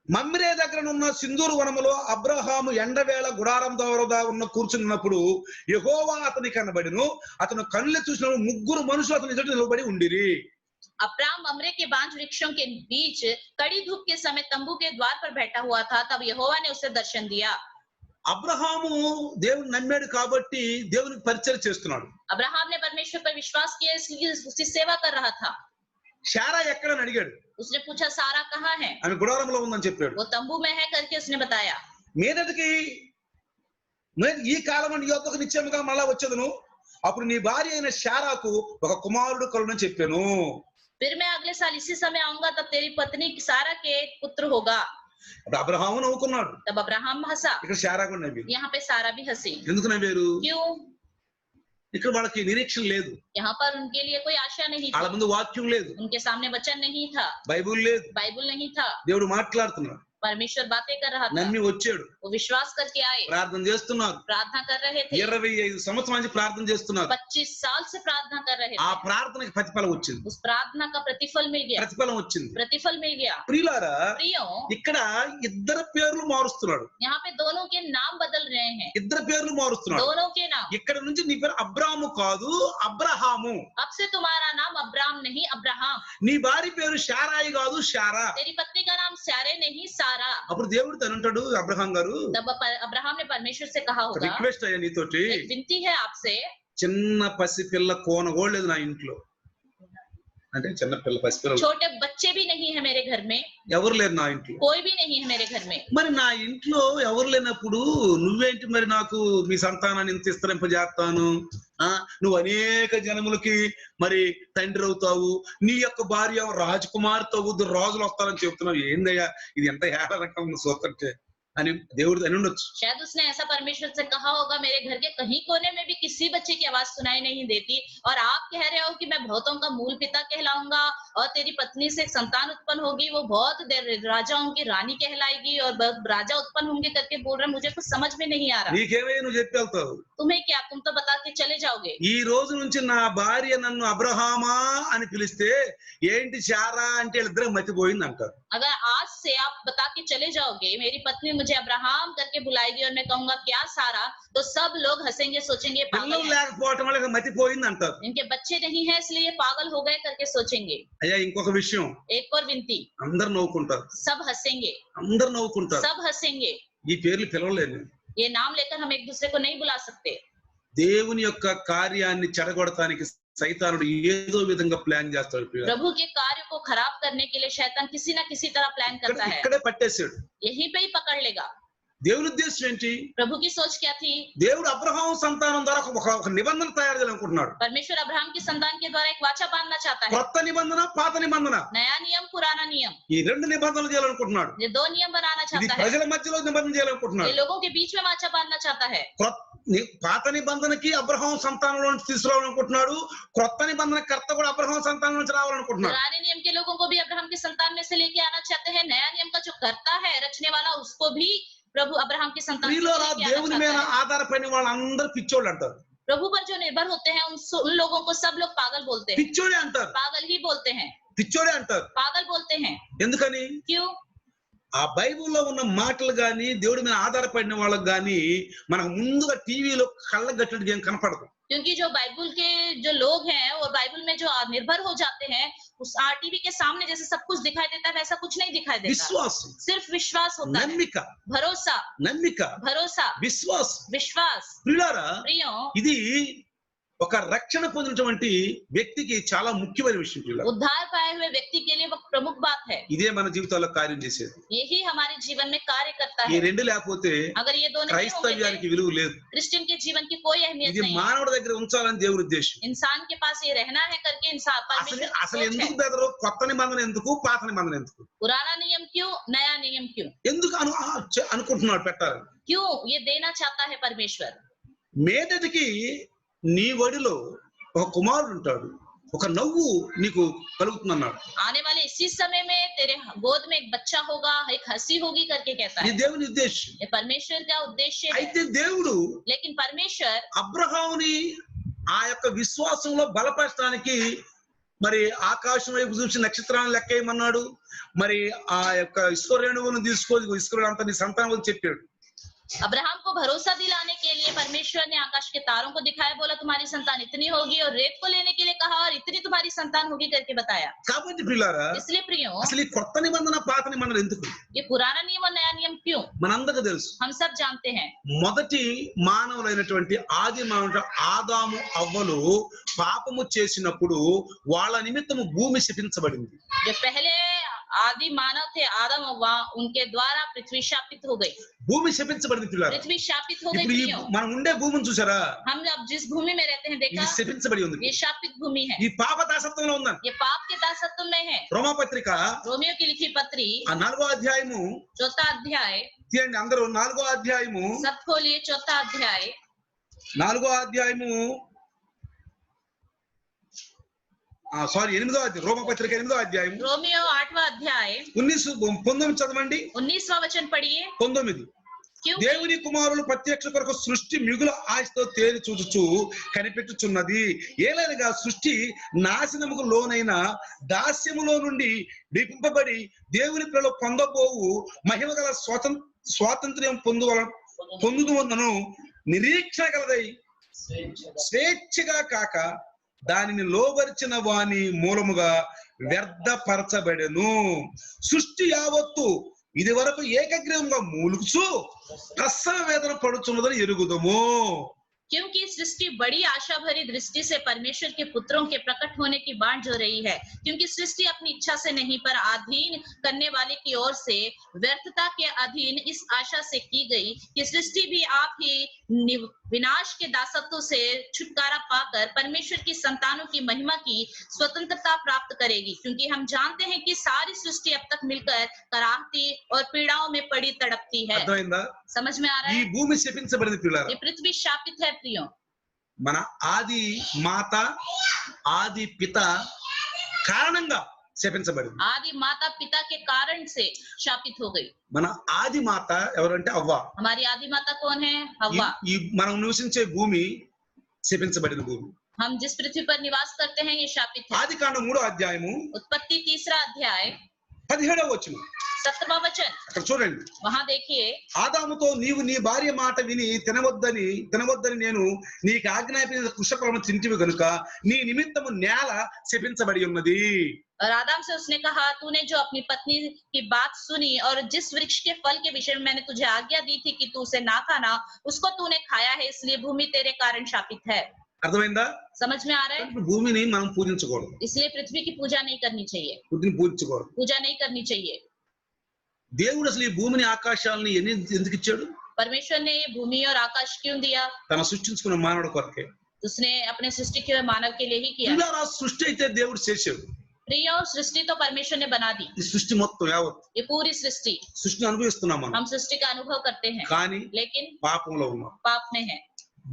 S2: మమ్రే దగ్గర ఉన్న సింధూరు వనములో అబ్రహాము ఎండవేళ గుడారం ద్వారా కూర్చున్నప్పుడు యెహోవా అతని కనబడిను, అతను కళ్ళు చూసినప్పుడు ముగ్గురు మనుషులు అతని ఎదుట నిలబడి ఉండిరి।
S1: अब्राम ममरे के बांज वृक्षों के बीच कड़ी धूप के समय तंबू के द्वार पर बैठा हुआ था, तब यहोवा ने उसे दर्शन दिया।
S2: అబ్రహాము దేవుని నమ్మాడు కాబట్టి దేవునికి పరిచయం చేస్తున్నాడు।
S1: अब्राहम ने परमेश्वर पर विश्वास किया, इसलिए उसकी सेवा कर रहा था।
S2: శారా ఎక్కడని అడిగాడు,
S1: उसने पूछा सारा कहाँ है,
S2: ఆమె గుడారంలో ఉందని చెప్పాడు।
S1: वो तंबू में है करके उसने बताया।
S2: మీదటికి ఈ కాలం నీ యొద్దకు నిశ్చయముగా మళ్ళా వచ్చేదను, అప్పుడు నీ భార్య అయిన శారాకు ఒక కుమారుడు కలుగునని చెప్పాను।
S1: फिर मैं अगले साल इसी समय आऊंगा, तब तेरी पत्नी सारा के एक पुत्र होगा।
S2: అబ్రహాము నవ్వుకున్నాడు,
S1: तब अब्राहम हंसा,
S2: ఇక్కడ శారా కూడా నవ్వింది।
S1: यहाँ पे सारा भी हंसी।
S2: ఎందుకు నవ్వారు?
S1: क्यों?
S2: ఇక్కడ వాళ్ళకి నిరీక్షణ లేదు,
S1: यहाँ पर उनके लिए कोई आशा नहीं
S2: వాళ్ళ
S1: थी,
S2: ముందు వాక్యం లేదు,
S1: उनके सामने वचन नहीं था,
S2: బైబుల్ లేదు,
S1: बाइबल नहीं था।
S2: దేవుడు మాట్లాడుతున్నాడు,
S1: परमेश्वर बातें कर रहा था,
S2: నమ్మి వచ్చాడు,
S1: वो विश्वास करके आए,
S2: ప్రార్థన చేస్తున్నారు।
S1: प्रार्थना कर रहे थे।
S2: 25 సంవత్సరాల నుంచి ప్రార్థన చేస్తున్నారు।
S1: 25 साल से प्रार्थना कर रहे
S2: ఆ
S1: थे।
S2: ప్రార్థనకి ప్రతిఫలం వచ్చింది,
S1: उस प्रार्थना का प्रतिफल मिल गया,
S2: ప్రతిఫలం వచ్చింది।
S1: प्रतिफल मिल गया।
S2: ప్రియులారా,
S1: प्रियो,
S2: ఇక్కడ ఇద్దరు పేర్లు మారుస్తున్నాడు,
S1: यहाँ पे दोनों के नाम बदल रहे हैं,
S2: ఇద్దరు పేర్లు మారుస్తున్నాడు।
S1: दोनों के नाम।
S2: ఇక్కడ నుంచి నీ పేరు అబ్రాము కాదు, అబ్రహాము।
S1: अब से तुम्हारा नाम अब्राम नहीं, अब्राहम।
S2: నీ భార్య పేరు శారాయి కాదు, శారా।
S1: तेरी पत्नी का नाम सारे नहीं, सारा।
S2: అప్పుడు దేవుడు తనంటాడు, అబ్రహాం గారు,
S1: तब अब्राहम ने परमेश्वर से कहा होगा,
S2: రిక్వెస్ట్ అయ్యా నీతోటి,
S1: एक विनती है आपसे,
S2: చిన్న పసిపిల్ల కోనగోడలేదు నా ఇంట్లో, అంటే చిన్న పిల్ల పసిపిల్ల
S1: छोटे बच्चे भी नहीं है मेरे घर में,
S2: ఎవరు లేరు నా ఇంట్లో।
S1: कोई भी नहीं है मेरे घर में।
S2: మరి నా ఇంట్లో ఎవరు లేనప్పుడు నువ్వేంటి మరి నాకు మీ సంతానాన్ని ఇంత విస్తరింపజేస్తాను, నువ్వు అనేక జనములకి మరి తండ్రి అవుతావు, నీ యొక్క భార్య రాజకుమార్తె అవుద్దు, రాజులు వస్తారని చెప్తున్నావు, ఏందయ్యా ఇది ఎంత హేళనకం చూస్తుంటే। అని దేవుడు అని ఉండొచ్చు.
S1: शायद उसने ऐसा परमेश्वर से कहा होगा, मेरे घर के कहीं कोने में भी किसी बच्चे की आवाज सुनाई नहीं देती, और आप कह रहे हो कि मैं बहुतों का मूल पिता कहलाऊंगा, और तेरी पत्नी से एक संतान उत्पन्न होगी, वो बहुत राजाओं की रानी कहलाएगी, और राजा उत्पन्न होंगे करके बोल रहे, मुझे कुछ समझ में नहीं आ रहा।
S2: నీకేమై నువ్వు చెప్పి వెళ్తావు.
S1: तुम्हें क्या, तुम तो बता के चले जाओगे।
S2: ఈ రోజు నుంచి నా భార్య నన్ను అబ్రహామా అని పిలిస్తే ఏంటి శారా అంటే వీళ్ళిద్దరికి మతిపోయింది అంటారు.
S1: अगर आज से आप बता के चले जाओगे, मेरी पत्नी मुझे अब्राहम करके बुलाएगी, और मैं कहूंगा क्या सारा, तो सब लोग हंसेंगे, सोचेंगे पागल
S2: పిల్లలు
S1: है।
S2: లేకపోవటం వల్ల మతిపోయింది అంటారు.
S1: इनके बच्चे नहीं है इसलिए पागल हो गए करके सोचेंगे।
S2: అయ్యా ఇంకొక విషయం,
S1: एक और विनती,
S2: అందరు నవ్వుకుంటారు,
S1: सब हंसेंगे,
S2: అందరు నవ్వుకుంటారు.
S1: सब हंसेंगे।
S2: ఈ పేర్లు పిలవలేను.
S1: ये नाम लेकर हम एक दूसरे को नहीं बुला सकते।
S2: దేవుని యొక్క కార్యాన్ని చెడగొడటానికి సైతానుడు ఏదో విధంగా ప్లాన్ చేస్తాడు.
S1: प्रभु के कार्य को खराब करने के लिए शैतान किसी ना किसी तरह प्लान करता है,
S2: ఇక్కడే పట్టేశాడు.
S1: यहीं पे ही पकड़ लेगा।
S2: దేవుని ఉద్దేశం ఏంటి?
S1: प्रभु की सोच क्या थी?
S2: దేవుడు అబ్రహాం సంతానం ద్వారా ఒక నిబంధన తయారు చేయాలనుకుంటున్నాడు.
S1: परमेश्वर अब्राहम की संतान के द्वारा एक वाचा बांधना चाहता है।
S2: కొత్త నిబంధన, పాత నిబంధన,
S1: नया नियम, पुराना नियम,
S2: ఈ రెండు నిబంధనలు చేయాలనుకుంటున్నాడు.
S1: ये दो नियम बनाना
S2: ఇది
S1: चाहता है।
S2: ప్రజల మధ్యలో నిబంధన
S1: ये
S2: చేయాలనుకుంటున్నాడు.
S1: लोगों के बीच में वाचा बांधना चाहता है।
S2: పాత నిబంధనకి అబ్రహాం సంతానంలో నుంచి తీసుకురావాలనుకుంటున్నాడు. కొత్త నిబంధన కర్త కూడా అబ్రహాం సంతానం నుంచి రావాలనుకుంటున్నాడు.
S1: पुराने नियम के लोगों को भी अब्राहम की संतान में से लेके आना चाहते हैं। नया नियम का जो करता है, रचने वाला, उसको भी प्रभु अब्राहम की संतान से
S2: ప్రియులారా,
S1: लेके आना
S2: దేవుని మీద
S1: चाहता है।
S2: ఆధారపడిన వాళ్ళందరూ పిచ్చోళ్ళు అంటారు.
S1: प्रभु पर जो निर्भर होते हैं उन लोगों को सब लोग पागल बोलते हैं।
S2: పిచ్చోడే అంటారు.
S1: पागल ही बोलते हैं,
S2: పిచ్చోడే అంటారు.
S1: पागल बोलते हैं।
S2: ఎందుకని?
S1: क्यों?
S2: ఆ బైబిల్లో ఉన్న మాటలు గాని, దేవుడి మీద ఆధారపడిన వాళ్ళకి గాని మనకు ముందుగా టీవీలో కళ్ళకు కట్టినట్టు ఏం కనపడదు.
S1: क्योंकि जो बाइबल के जो लोग हैं और बाइबल में जो निर्भर हो जाते हैं, उस टीवी के सामने जैसे सब कुछ दिखाई देता है, वैसा कुछ नहीं दिखाई देता।
S2: విశ్వాసం,
S1: सिर्फ विश्वास होता है,
S2: నమ్మిక,
S1: भरोसा,
S2: నమ్మిక,
S1: भरोसा,
S2: విశ్వాసం.
S1: विश्वास।
S2: ప్రియులారా,
S1: प्रियो,
S2: ఇది ఒక రక్షణ పొందినటువంటి వ్యక్తికి చాలా ముఖ్యమైన విషయం. ప్రియులారా,
S1: उद्धार पाए हुए व्यक्ति के लिए वो प्रमुख बात है।
S2: ఇదే మన జీవితాల్లో కార్యం చేసేది.
S1: यही हमारे जीवन में कार्य करता
S2: ఈ
S1: है।
S2: రెండు లేకపోతే
S1: अगर ये दोनों नहीं होंगे,
S2: క్రైస్తవ్యానికి విలువ లేదు.
S1: क्रिश्चियन के जीवन की कोई अहमियत
S2: ఇది
S1: नहीं है।
S2: మానవుడి దగ్గర ఉంచాలని దేవుని ఉద్దేశం.
S1: इंसान के पास ये रहना है करके इंसान
S2: అసలు
S1: परमेश्वर की
S2: అసలు
S1: सोच है।
S2: ఎందుకు బెదరు? కొత్త నిబంధన ఎందుకు, పాత నిబంధన ఎందుకు?
S1: पुराना नियम क्यों, नया नियम क्यों?
S2: ఎందుకు అనుకుంటున్నాడు పెట్టాలని?
S1: क्यों ये देना चाहता है परमेश्वर?
S2: మీదటికి నీ వడిలో ఒక కుమారుడు ఉంటాడు, ఒక నవ్వు నీకు కలుగుతుందన్నాడు.
S1: आने वाले इसी समय में तेरे गोद में एक बच्चा होगा, एक हंसी होगी करके कहता
S2: ఇది
S1: है।
S2: దేవుని ఉద్దేశం.
S1: ये परमेश्वर का उद्देश्य है।
S2: అయితే దేవుడు
S1: लेकिन परमेश्वर
S2: అబ్రహాముని ఆ యొక్క విశ్వాసంలో బలపరచడానికి మరి ఆకాశం వైపు చూసి నక్షత్రాలను లెక్కేయమన్నాడు. మరి ఆ యొక్క ఇస్కరేణువును తీసుకొని ఇస్కరేణు అంతా నీ సంతానం చెప్పాడు.
S1: अब्राहम को भरोसा दिलाने के लिए परमेश्वर ने आकाश के तारों को दिखाया, बोला तुम्हारी संतान इतनी होगी, और रेत को लेने के लिए कहा और इतनी तुम्हारी संतान होगी करके बताया।
S2: కాబట్టి ప్రియులారా,
S1: इसलिए प्रियो,
S2: అసలు ఈ కొత్త నిబంధన పాత నిబంధన ఎందుకు
S1: ये पुराना नियम और नया नियम क्यों?
S2: మనందరికీ తెలుసు.
S1: हम सब जानते हैं।
S2: మొదటి మానవులైనటువంటి ఆది మానవుడు ఆదాము అవ్వలు పాపము చేసినప్పుడు వాళ్ళ నిమిత్తము భూమి శపించబడింది.
S1: जो पहले आदि मानव थे आदम हव्वा, उनके द्वारा पृथ्वी शापित हो गई।
S2: భూమి శపించబడింది పిల్లలు.
S1: पृथ्वी शापित हो गई।
S2: ఇప్పుడు ఈ
S1: प्रियो,
S2: మనం ఉండే భూమిని చూసారా?
S1: हम अब जिस भूमि में रहते हैं
S2: ఇది
S1: देखा,
S2: శపించబడి ఉంది.
S1: ये शापित भूमि है,
S2: ఈ పాప దాసత్వంలో ఉందండి.
S1: ये पाप के दासत्व में है।
S2: రోమాపత్రిక
S1: रोमियो की लिखी पत्री
S2: ఆ 4వ అధ్యాయము
S1: 4था अध्याय,
S2: తీయండి అందరూ. 4వ అధ్యాయము
S1: सब खोलिए 4था अध्याय,
S2: 4వ అధ్యాయము 8వ అధ్యాయం, రోమపత్రిక 8వ అధ్యాయం
S1: रोमियो 8वां अध्याय
S2: 19 చదవండి.
S1: 19वां वचन पढ़िए।
S2: 9
S1: क्यों?
S2: దేవుని కుమారులు ప్రత్యక్ష కొరకు సృష్టి మిగుల ఆశతో తేరి చూచుచు కనిపెట్టుచున్నది. ఏలైనగా సృష్టి నాశనముకు లోనైన దాస్యములో నుండి విడిపింపబడి దేవుని ప్రేమలో పొందబోవు మహిమ గల స్వాతంత్ర్యం పొందుదువన్నను నిరీక్షణ గలదై స్వేచ్ఛగా కాక దానిని లోబరిచిన వాని మూలముగా వ్యర్థపరచబడెను. సృష్టి యావత్తు ఇది వరకు ఏకగ్రీవంగా మూలుగుచు ప్రసవ వేదన పడుచున్నదని ఎరుగుదము.
S1: क्योंकि सृष्टि बड़ी आशा भरी दृष्टि से परमेश्वर के पुत्रों के प्रकट होने की बाट जो रही है, क्योंकि सृष्टि अपनी इच्छा से नहीं पर अधीन करने वाले की ओर से व्यर्थता के अधीन इस आशा से की गई कि सृष्टि भी आप ही विनाश के दासत्व से छुटकारा पाकर परमेश्वर की संतानों की महिमा की स्वतंत्रता प्राप्त करेगी, क्योंकि हम जानते हैं कि सारी सृष्टि अब तक मिलकर कराहती और पीड़ाओं में पड़ी तड़पती है।
S2: అర్థమైందా?
S1: समझ में आ रहा
S2: ఈ
S1: है?
S2: భూమి శపించబడింది పిల్లరా.
S1: ये पृथ्वी शापित है प्रियो।
S2: మన ఆది మాత ఆది పిత కారణంగా శపించబడింది.
S1: आदि माता पिता के कारण से शापित हो गई।
S2: మన ఆది మాత ఎవరంటే అవ్వ.
S1: हमारी आदि माता कौन है?
S2: ఈ
S1: हव्वा।
S2: ఈ మనం నివసించే భూమి శపించబడిన భూమి.
S1: हम जिस पृथ्वी पर निवास करते हैं ये शापित है।
S2: ఆది కాండం 3వ అధ్యాయము
S1: उत्पत्ति 3रा अध्याय
S2: 17వ వచనం
S1: 17वां वचन
S2: అక్కడ చూడండి.
S1: वहां देखिए,
S2: ఆదాముతో నీవు నీ భార్య మాట విని తినవద్దని నేను నీకు ఆజ్ఞాపించిన వృక్షఫలము తింటివి గనుక నీ నిమిత్తము నేల శపించబడి ఉన్నది.
S1: और आदम से उसने कहा, तूने जो अपनी पत्नी की बात सुनी और जिस वृक्ष के फल के विषय में मैंने तुझे आज्ञा दी थी कि तू उसे ना खाना, उसको तूने खाया है, इसलिए भूमि तेरे कारण शापित है।
S2: అర్థమైందా?
S1: समझ में आ रहा है?
S2: భూమిని మనం పూజించకూడదు.
S1: इसलिए पृथ्वी की पूजा नहीं करनी चाहिए,
S2: భూమిని పూజించకూడదు.
S1: पूजा नहीं करनी चाहिए।
S2: దేవుడు అసలు ఈ భూమిని ఆకాశాలని ఎందుకు ఇచ్చాడు?
S1: परमेश्वर ने ये भूमि और आकाश क्यों दिया?
S2: తన సృష్టించుకున్న మానవుడి కొరకే.
S1: उसने अपने सृष्टि के मानव के लिए ही किया।
S2: ఇలా సృష్టి అయితే దేవుడు చేశాడు.
S1: प्रिय, सृष्टि तो परमेश्वर ने बना दी,
S2: ఈ సృష్టి మొత్తం యావత్
S1: ये पूरी सृष्टि
S2: సృష్టిని అనుభవిస్తున్నాం మనం.
S1: हम सृष्टि का अनुभव करते हैं,
S2: కానీ
S1: लेकिन
S2: పాపంలో ఉన్నాం.
S1: पाप में है।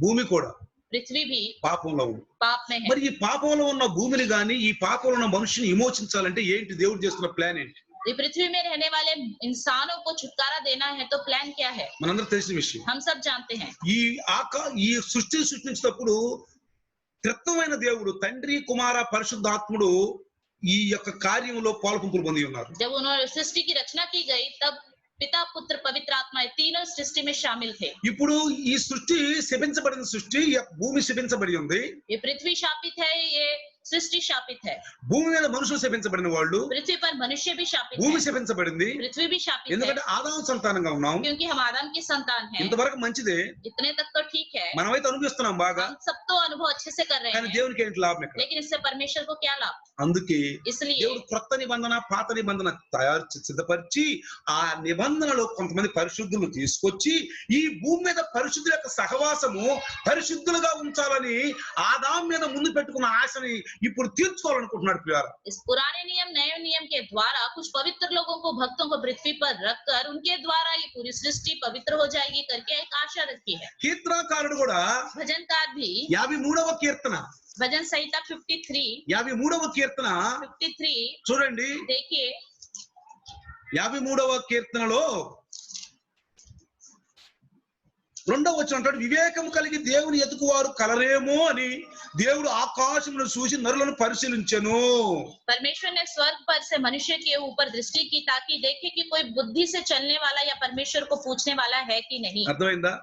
S2: భూమి కూడా
S1: पृथ्वी भी
S2: పాపంలో ఉంది.
S1: पाप में है।
S2: మరి ఈ పాపంలో ఉన్న భూమిని గాని ఈ పాపంలో ఉన్న మనుషుని విమోచించాలంటే ఏంటి దేవుడు చేస్తున్న ప్లాన్ ఏంటి?
S1: ये पृथ्वी में रहने वाले इंसानों को छुटकारा देना है तो प्लान क्या है?
S2: మనందరూ తెలిసిన విషయం.
S1: हम सब जानते हैं।
S2: ఈ సృష్టిని సృష్టించినప్పుడు త్రిత్వమైన దేవుడు తండ్రి కుమార పరిశుద్ధాత్ముడు ఈ యొక్క కార్యంలో పాలుపంపులు పొంది ఉన్నారు.
S1: जब उन्होंने सृष्टि की रचना की गई तब पिता पुत्र पवित्र आत्मा तीनों सृष्टि में शामिल थे।
S2: ఇప్పుడు ఈ సృష్టి శపించబడిన సృష్టి, భూమి శపించబడి ఉంది.
S1: ये पृथ्वी शापित है, ये सृष्टि शापित है।
S2: భూమి మీద మనుషులు శపించబడిన వాళ్ళు,
S1: पृथ्वी पर मनुष्य भी शापित
S2: భూమి
S1: है,
S2: శపించబడింది.
S1: पृथ्वी भी शापित है,
S2: ఎందుకంటే ఆదాము సంతానంగా ఉన్నాం.
S1: क्योंकि हम आदम की संतान हैं।
S2: ఇంతవరకు మంచిదే,
S1: इतने तक तो ठीक है,
S2: మనమైతే అనుభవిస్తున్నాం బాగా.
S1: हम सब तो अनुभव अच्छे से कर रहे
S2: కానీ
S1: हैं,
S2: దేవునికి ఏంటి లాభం ఇక్కడ?
S1: लेकिन इससे परमेश्वर को क्या लाभ?
S2: అందుకే
S1: इसलिए
S2: దేవుడు క్రొత్త నిబంధన పాత నిబంధన సిద్ధపరిచి ఆ నిబంధనలో కొంతమంది పరిశుద్ధులు తీసుకొచ్చి ఈ భూమి మీద పరిశుద్ధుల యొక్క సహవాసము పరిశుద్ధులుగా ఉంచాలని ఆదాము మీద ముందు పెట్టుకున్న ఆశని ఇప్పుడు తీర్చుకోవాలనుకుంటున్నాడు ప్రియులారా.
S1: इस पुराने नियम नए नियम के द्वारा कुछ पवित्र लोगों को, भक्तों को पृथ्वी पर रखकर उनके द्वारा ये पूरी सृष्टि पवित्र हो जाएगी करके एक आशा रखी है।
S2: కీర్తనకారుడు కూడా
S1: भजनकार भी
S2: 53వ కీర్తన
S1: भजन संहिता 53
S2: 53వ కీర్తన
S1: 53
S2: చూడండి.
S1: देखिए
S2: 53వ కీర్తనలో 2వ వచనం అంటాడు, వివేకం కలిగి దేవుని ఎదుగువారు కలరేమో అని దేవుడు ఆకాశమును చూసి నరులను పరిశీలించెను.
S1: परमेश्वर ने स्वर्ग पर से मनुष्य के ऊपर दृष्टि की ताकि देखे कि कोई बुद्धि से चलने वाला या परमेश्वर को पूछने वाला है कि नहीं।
S2: అర్థమైందా?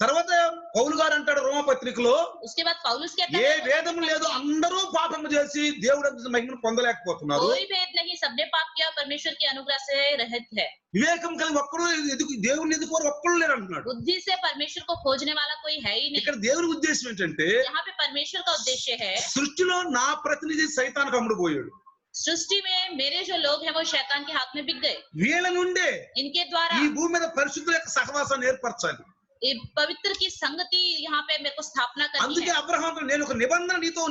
S2: తర్వాత పౌలు గారు అంటాడు రోమపత్రికలో,
S1: उसके बाद पौलुस कहता
S2: ఏ
S1: है,
S2: భేదము లేదు, అందరూ పాపము చేసి దేవుడు మహిమను పొందలేకపోతున్నారు.
S1: कोई भेद नहीं, सबने पाप किया, परमेश्वर की अनुग्रह से रहित है।
S2: వివేకం కలిగి ఒక్కడు దేవుని ఎదుగువారు ఒక్కడు లేరు అంటున్నాడు.
S1: बुद्धि से परमेश्वर को खोजने वाला कोई है ही नहीं।
S2: ఇక్కడ దేవుని ఉద్దేశం ఏంటంటే
S1: यहाँ पे परमेश्वर का उद्देश्य है,
S2: సృష్టిలో నా ప్రతినిధి సైతానికి అమ్ముడు పోయాడు.
S1: सृष्टि में मेरे जो लोग हैं वो शैतान के हाथ में बिक गए।
S2: వీళ్ళ నుండే
S1: इनके द्वारा
S2: ఈ భూమి మీద పరిశుద్ధుల యొక్క సహవాసాన్ని ఏర్పరచాలి.
S1: ये पवित्र की संगति यहाँ पे मेरे को स्थापना करनी
S2: అందుకే
S1: है।
S2: అబ్రహాము నేను ఒక నిబంధన నీతో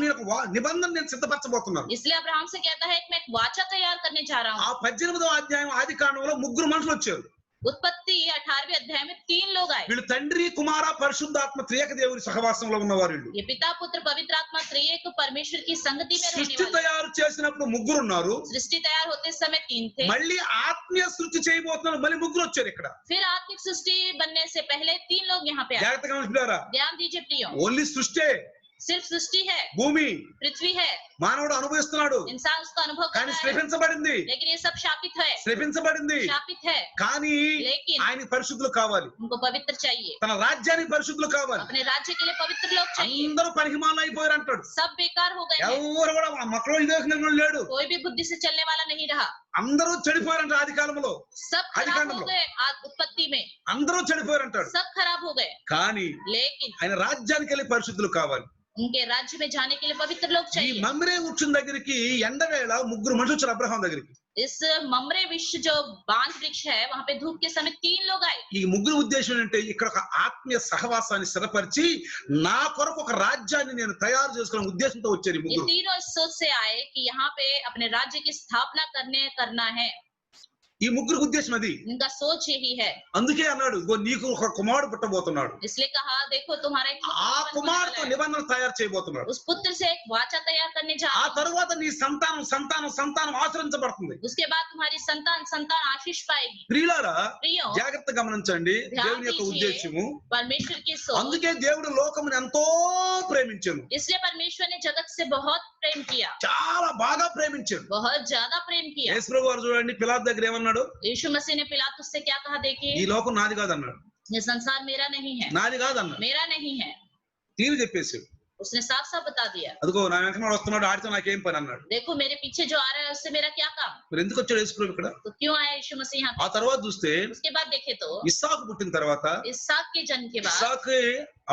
S2: నిబంధన నేను సిద్ధపరచబోతున్నాను.
S1: इसलिए अब्राहम से कहता है कि मैं एक वाचा तैयार करने जा रहा
S2: ఆ
S1: हूँ।
S2: 18వ అధ్యాయం ఆది కాండంలో 3 మనుషులు వచ్చారు.
S1: उत्पत्ति 18वें अध्याय में 3 लोग आए।
S2: వీళ్ళు తండ్రి కుమార పరిశుద్ధాత్మ త్రియేక దేవుని సహవాసంలో ఉన్నవారు. వీళ్ళు
S1: ये पिता पुत्र पवित्र आत्मा त्रिएक परमेश्वर की संगति में रहने
S2: సృష్టి
S1: वाले।
S2: తయారు చేసినప్పుడు 3 ఉన్నారు.
S1: सृष्टि तैयार होते समय 3 थे।
S2: మళ్ళీ ఆత్మీయ సృష్టి చేయబోతున్నారు, మళ్ళీ 3 వచ్చారు ఇక్కడ.
S1: फिर आत्मिक सृष्टि बनने से पहले 3 लोग यहाँ पे आए।
S2: జాగ్రత్తగా గమనించారా?
S1: ध्यान दीजिए प्रियो,
S2: ఓన్లీ సృష్టి,
S1: सिर्फ सृष्टि है,
S2: భూమి
S1: पृथ्वी है,
S2: మానవుడు అనుభవిస్తున్నాడు.
S1: इंसान उसका अनुभव कर
S2: కానీ
S1: रहा है,
S2: శ్రపించబడింది,
S1: लेकिन ये सब शापित है,
S2: శ్రపించబడింది.
S1: शापित है,
S2: కానీ
S1: लेकिन
S2: ఆయన పరిశుద్ధులు కావాలి,
S1: उनको पवित्र चाहिए,
S2: తన రాజ్యానికి పరిశుద్ధులు కావాలి.
S1: अपने राज्य के लिए पवित्र लोग चाहिए।
S2: అందరూ పనికిమాలిన అయిపోయారు అంటాడు.
S1: सब बेकार हो गए हैं,
S2: ఎవరు కూడా మక్కలో ఇదేసిన లేడు.
S1: कोई भी बुद्धि से चलने वाला नहीं रहा।
S2: అందరూ చెడిపోయారంట ఆది కాలంలో,
S1: सब
S2: ఆది
S1: खराब हो
S2: కాండంలో
S1: गए उत्पत्ति में,
S2: అందరూ చెడిపోయారంటాడు.
S1: सब खराब हो गए,
S2: కానీ
S1: लेकिन
S2: ఆయన రాజ్యానికి వెళ్ళి పరిశుద్ధులు కావాలి.
S1: उनके राज्य में जाने के लिए पवित्र लोग
S2: ఈ
S1: चाहिए।
S2: మమ్రే వృక్షం దగ్గరికి ఎండవేళ ముగ్గురు మనుషులు వచ్చారు అబ్రహాం దగ్గరికి.
S1: इस ममरे वृक्ष जो बांज वृक्ष है, वहां पे धूप के समय 3 लोग आए।
S2: ఈ ముగ్గురు ఉద్దేశం ఏంటంటే ఇక్కడ ఒక ఆత్మీయ సహవాసాన్ని స్థిరపరిచి నా కొరకు ఒక రాజ్యాన్ని నేను తయారు చేసుకునే ఉద్దేశంతో వచ్చారు ఈ
S1: ये
S2: ముగ్గురు.
S1: तीनों इस सोच से आए कि यहाँ पे अपने राज्य की स्थापना करना है।
S2: ఈ ముగ్గురు ఉద్దేశం అది.
S1: इनका सोच यही है,
S2: అందుకే అన్నాడు, ఇగో నీకు ఒక కుమారుడు పుట్టబోతున్నాడు,
S1: इसलिए कहा देखो तुम्हारा एक पुत्र
S2: ఆ
S1: उत्पन्न होने
S2: కుమారుడితో
S1: वाला है।
S2: నిబంధన తయారు చేయబోతున్నాడు.
S1: उस पुत्र से एक वाचा तैयार करने जा
S2: ఆ
S1: रहे हैं।
S2: తరువాత నీ సంతానం సంతానం సంతానం ఆశ్రయించబడుతుంది.
S1: उसके बाद तुम्हारी संतान आशीष पाएगी।
S2: ప్రియులారా
S1: प्रियो,
S2: జాగ్రత్త గమనించండి దేవుని యొక్క ఉద్దేశము.
S1: परमेश्वर की सोच,
S2: అందుకే దేవుడు లోకమును ఎంతో ప్రేమించాడు,
S1: इसलिए परमेश्वर ने जगत से बहुत प्रेम किया,
S2: చాలా బాగా ప్రేమించాడు.
S1: बहुत ज्यादा प्रेम किया।
S2: యేసుప్రభు వారు చూడండి పిలాతు దగ్గర ఏమన్నాడు,
S1: यीशु मसीह ने पिलातुस से क्या कहा,
S2: ఈ
S1: देखिए
S2: లోకం నాది కాదు అన్నాడు.
S1: ये संसार मेरा नहीं है,
S2: నాది కాదు అన్నాడు.
S1: मेरा नहीं है,
S2: తీరు చెప్పేసాడు.
S1: उसने साफ साफ बता दिया।
S2: అదిగో నా వెనక వస్తున్నాడు, ఆడితో నాకేం పని అన్నాడు.
S1: देखो मेरे पीछे जो आ रहा है उससे मेरा क्या काम।
S2: మరి ఎందుకు వచ్చాడు యేసుప్రభు ఇక్కడ?
S1: तो क्यों आया यीशु मसीह यहाँ
S2: ఆ తర్వాత చూస్తే
S1: पे? उसके बाद देखे तो
S2: ఇస్సాకు పుట్టిన తర్వాత,
S1: इसहाक के जन्म के बाद,
S2: ఇస్సాకు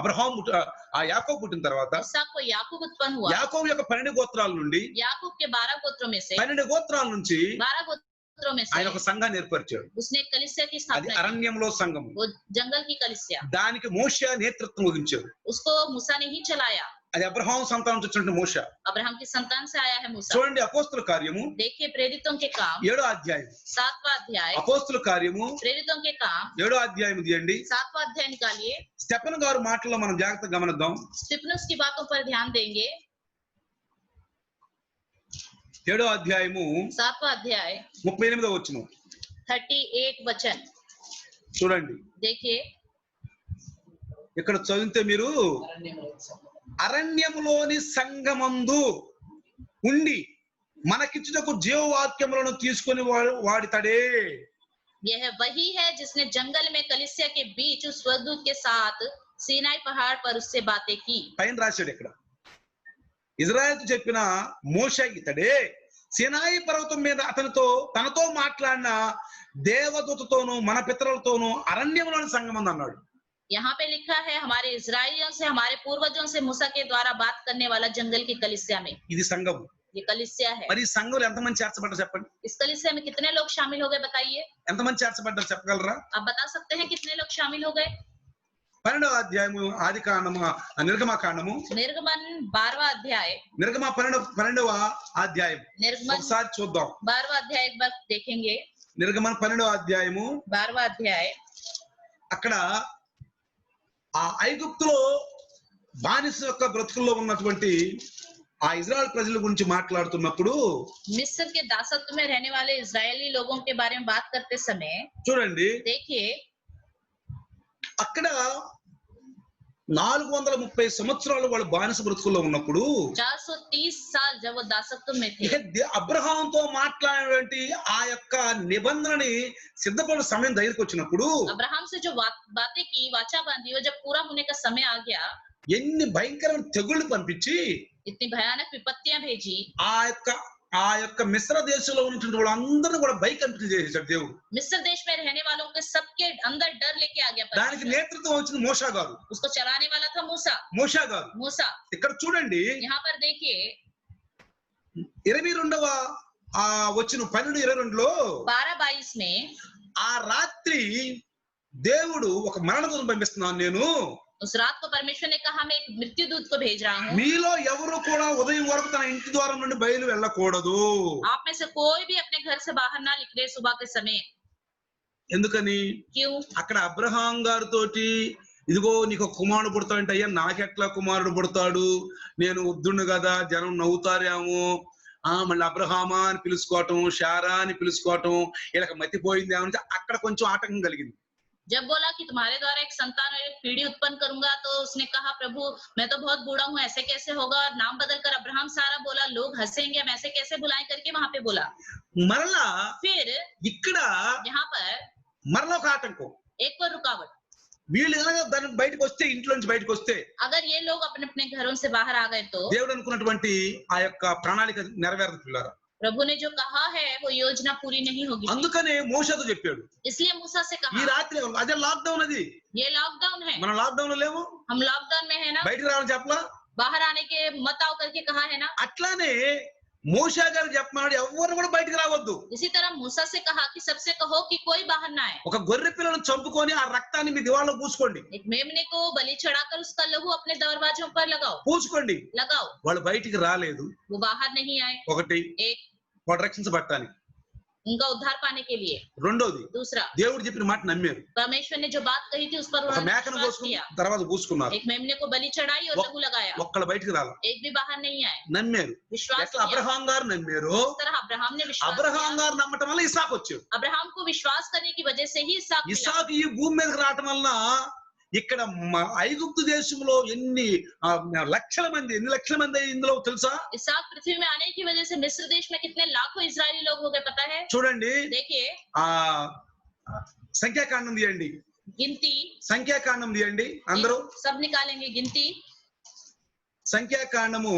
S2: అబ్రహాం ఆ యాకోబు పుట్టిన తర్వాత,
S1: इसहाक को याकूब उत्पन्न हुआ।
S2: యాకోబు యొక్క 12 గోత్రాల నుండి,
S1: याकूब के 12 गोत्रों में से
S2: 12 గోత్రాల నుంచి
S1: 12 गोत्रों में
S2: ఆయన
S1: से
S2: ఒక సంఘాన్ని ఏర్పరిచాడు.
S1: उसने एक कलीसिया की
S2: అది
S1: स्थापना की।
S2: అరణ్యంలో సంఘము.
S1: वो जंगल की कलीसिया,
S2: దానికి మోషే నేతృత్వం వహించాడు.
S1: उसको मूसा ने ही चलाया।
S2: అది అబ్రహాం సంతానం నుంచి వచ్చిన మోషే.
S1: अब्राहम की संतान से आया है मूसा।
S2: చూడండి అపోస్తుల కార్యము
S1: देखिए प्रेरितों के काम
S2: 7వ అధ్యాయం.
S1: 7वां अध्याय,
S2: అపోస్తుల కార్యము
S1: प्रेरितों के काम
S2: 7వ అధ్యాయం తీయండి.
S1: 7वां अध्याय निकालिए।
S2: స్టెఫెన్ గారు మాటల్లో మనం జాగ్రత్తగా గమనిద్దాం.
S1: स्टिफनुस की बातों पर ध्यान देंगे।
S2: 7వ అధ్యాయము
S1: 7वां अध्याय
S2: 38వ వచనం
S1: 38 वचन
S2: చూడండి.
S1: देखिए।
S2: ఇక్కడ చదివితే మీరు అరణ్యములోని సంగమందు ఉండి మనకిచ్చుటకు జీవవాక్యములను తీసుకొని వాడితడే.
S1: यह वही है जिसने जंगल में कलीसिया के बीच उस स्वर्गदूत के साथ सीनाई पहाड़ पर उससे बातें की।
S2: పైన రాశాడు ఇక్కడ, ఇజ్రాయెల్కు చెప్పిన మోషే ఇతడే, సీనాయి పర్వతం మీద తనతో మాట్లాడిన దేవదూతతోనూ మన పితరులతోనూ అరణ్యములోని సంగమందు అన్నాడు.
S1: यहाँ पे लिखा है हमारे इजराइलियों से, हमारे पूर्वजों से मूसा के द्वारा बात करने वाला जंगल की कलीसिया में।
S2: ఇది సంఘము.
S1: ये कलीसिया है।
S2: మరి ఈ సంఘంలో ఎంతమంది చేర్చబడ్డారు చెప్పండి?
S1: इस कलीसिया में कितने लोग शामिल हो गए बताइए?
S2: ఎంతమంది చేర్చబడ్డారు చెప్పగలరా?
S1: आप बता सकते हैं कितने लोग शामिल हो गए?
S2: 12వ అధ్యాయము ఆది కాండము నిర్గమకాండము,
S1: निर्गमन 12वां अध्याय,
S2: నిర్గమ 12వ అధ్యాయం
S1: निर्गमन
S2: ఒకసారి చూద్దాం.
S1: 12वां अध्याय एक बार देखेंगे।
S2: నిర్గమన 12వ అధ్యాయము
S1: 12वां अध्याय,
S2: అక్కడ ఆ ఐగుప్తులో బానిస యొక్క బ్రతుకుల్లో ఉన్నటువంటి ఆ ఇజ్రాయెల్ ప్రజల గురించి మాట్లాడుతున్నప్పుడు
S1: मिस्र के दासत्व में रहने वाले इजरायली लोगों के बारे में बात करते समय
S2: చూడండి,
S1: देखिए
S2: అక్కడ 430 సంవత్సరాలు వాళ్ళు బానిస బ్రతుకుల్లో ఉన్నప్పుడు
S1: 430 साल जब वो दासत्व में थे,
S2: అబ్రహాంతో మాట్లాడినటువంటి ఆ యొక్క నిబంధనని సిద్ధపడే సమయం దగ్గరికి వచ్చినప్పుడు
S1: अब्राहम से जो बातें की, वाचा बांधी, वो जब पूरा होने का समय आ गया,
S2: ఎన్ని భయంకరమైన తెగుళ్ళు పంపించి
S1: इतनी भयानक विपत्तियां भेजी।
S2: ఆ యొక్క మిశ్ర దేశంలో ఉన్నటువంటి వాళ్ళందరినీ కూడా భయకంపితులు చేసేసాడు దేవుడు.
S1: मिस्र देश में रहने वालों के सबके अंदर डर लेके आ गया
S2: దానికి
S1: परमेश्वर।
S2: నేతృత్వం వచ్చింది మోషా గారు.
S1: उसको चलाने वाला था मूसा।
S2: మోషా గారు
S1: मूसा,
S2: ఇక్కడ చూడండి,
S1: यहाँ पर देखिए
S2: 22వ వచ్చిన 12:22లో
S1: 12:22 में
S2: ఆ రాత్రి దేవుడు ఒక మరణదూతను పంపిస్తున్నాను నేను,
S1: उस रात को परमेश्वर ने कहा मैं एक मृत्यु दूत को भेज रहा हूँ।
S2: మీలో ఎవరు కూడా ఉదయం వరకు తన ఇంటి ద్వారం నుండి బయలు వెళ్ళకూడదు.
S1: आप में से कोई भी अपने घर से बाहर ना निकले सुबह के समय।
S2: ఎందుకని?
S1: क्यों?
S2: అక్కడ అబ్రహాం గారితోటి ఇదిగో నీకు కుమారుడు పుడతాడంటే, అయ్యా నాకెట్లా కుమారుడు పుడతాడు, నేను వద్దుండు కదా, జనం నవ్వుతారేమో, మళ్ళీ అబ్రహామా అని పిలుచుకోవటం, షారా అని పిలుచుకోవటం, ఇలా మతిపోయింది ఏమంటే అక్కడ కొంచెం ఆటంకం కలిగింది.
S1: जब बोला कि तुम्हारे द्वारा एक संतान और एक पीढ़ी उत्पन्न करूंगा, तो उसने कहा प्रभु मैं तो बहुत बूढ़ा हूँ, ऐसे कैसे होगा? और नाम बदलकर अब्राहम सारा बोला, लोग हंसेंगे, हम ऐसे कैसे बुलाएं करके वहां पे बोला।
S2: మరలా
S1: फिर
S2: ఇక్కడ
S1: यहाँ पर
S2: మరలా ఒక ఆటంకం.
S1: एक और रुकावट।
S2: వీళ్ళు ఎలాగ దాని బయటకు వస్తే, ఇంట్లో నుంచి బయటకు వస్తే,
S1: अगर ये लोग अपने अपने घरों से बाहर आ गए तो
S2: దేవుడు అనుకున్నటువంటి ఆ యొక్క ప్రణాళిక నెరవేరదు పిల్లారా.
S1: प्रभु ने जो कहा है वो योजना पूरी नहीं होगी।
S2: అందుకనే మోషేతో చెప్పాడు,
S1: इसलिए मूसा से
S2: ఈ
S1: कहा,
S2: రాత్రి అదే లాక్డౌన్, అది
S1: ये लॉकडाउन है,
S2: మనం లాక్డౌన్ లో లేము,
S1: हम लॉकडाउन में है ना,
S2: బయటికి రావాలని చెప్పలా.
S1: बाहर आने के मत आओ करके कहा है ना।
S2: అట్లానే మోషే గారు చెప్పమన్నాడు, ఎవరు కూడా బయటికి రావద్దు.
S1: इसी तरह मूसा से कहा कि सबसे कहो कि कोई बाहर ना आए।
S2: ఒక గొర్రె పిల్లను చంపుకొని ఆ రక్తాన్ని మీ దివాళ్ళలో పూసుకోండి,
S1: एक मेमने को बलि चढ़ाकर उसका लहू अपने दरवाजों पर लगाओ,
S2: పూసుకోండి.
S1: लगाओ।
S2: వాళ్ళు బయటికి రాలేదు,
S1: वो बाहर नहीं आए,
S2: ఒకటి
S1: एक
S2: వాడు రక్షించబడటానికి,
S1: उनका उद्धार पाने के लिए,
S2: రెండోది
S1: दूसरा
S2: దేవుడు చెప్పిన మాట నమ్మారు.
S1: परमेश्वर ने जो बात कही थी उस पर
S2: ఒక
S1: उन्होंने
S2: మేకను
S1: विश्वास
S2: కోసుకుని
S1: किया।
S2: తర్వాత పూసుకున్నారు,
S1: एक मेमने को बलि चढ़ाई और
S2: वो-
S1: लहू लगाया,
S2: ఒక్కళ్ళు బయటికి రాల,
S1: एक भी बाहर नहीं आए,
S2: నమ్మారు.
S1: विश्वास
S2: ఎట్లా
S1: किया।
S2: అబ్రహాం గారు నమ్మారు,
S1: इस तरह अब्राहम ने विश्वास
S2: అబ్రహాం
S1: किया।
S2: గారు నమ్మటం వల్ల ఇసాకు వచ్చాడు.
S1: अब्राहम को विश्वास करने की वजह से ही इसहाक मिला।
S2: ఇసాకు ఈ భూమి మీదకి రావటం వలన ఇక్కడ ఐగుప్తు దేశంలో ఎన్ని లక్షల మంది ఇందులో తెలుసా?
S1: इसहाक पृथ्वी में आने की वजह से मिस्र देश में कितने लाखों इजरायली लोग हो गए पता है?
S2: చూడండి,
S1: देखिए
S2: ఆ సంఖ్యాకాండం తీయండి,
S1: गिनती,
S2: సంఖ్యాకాండం తీయండి అందరూ.
S1: सब निकालेंगे गिनती।
S2: సంఖ్యాకాండము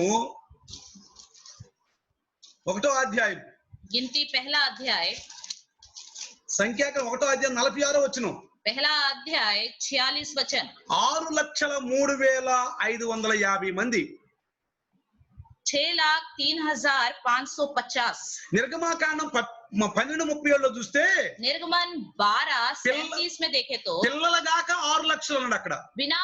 S2: 1వ అధ్యాయం,
S1: गिनती पहला अध्याय,
S2: సంఖ్యాకాండం 1వ అధ్యాయం 46వ వచనం.
S1: पहला अध्याय 46 वचन।
S2: 6,03,550 మంది.
S1: 6,03,550।
S2: నిర్గమాకాండం 12:37 చూస్తే
S1: निर्गमन 12:37 में देखे तो
S2: పిల్లల దాకా 6 లక్షలు అన్నాడు. అక్కడ
S1: बिना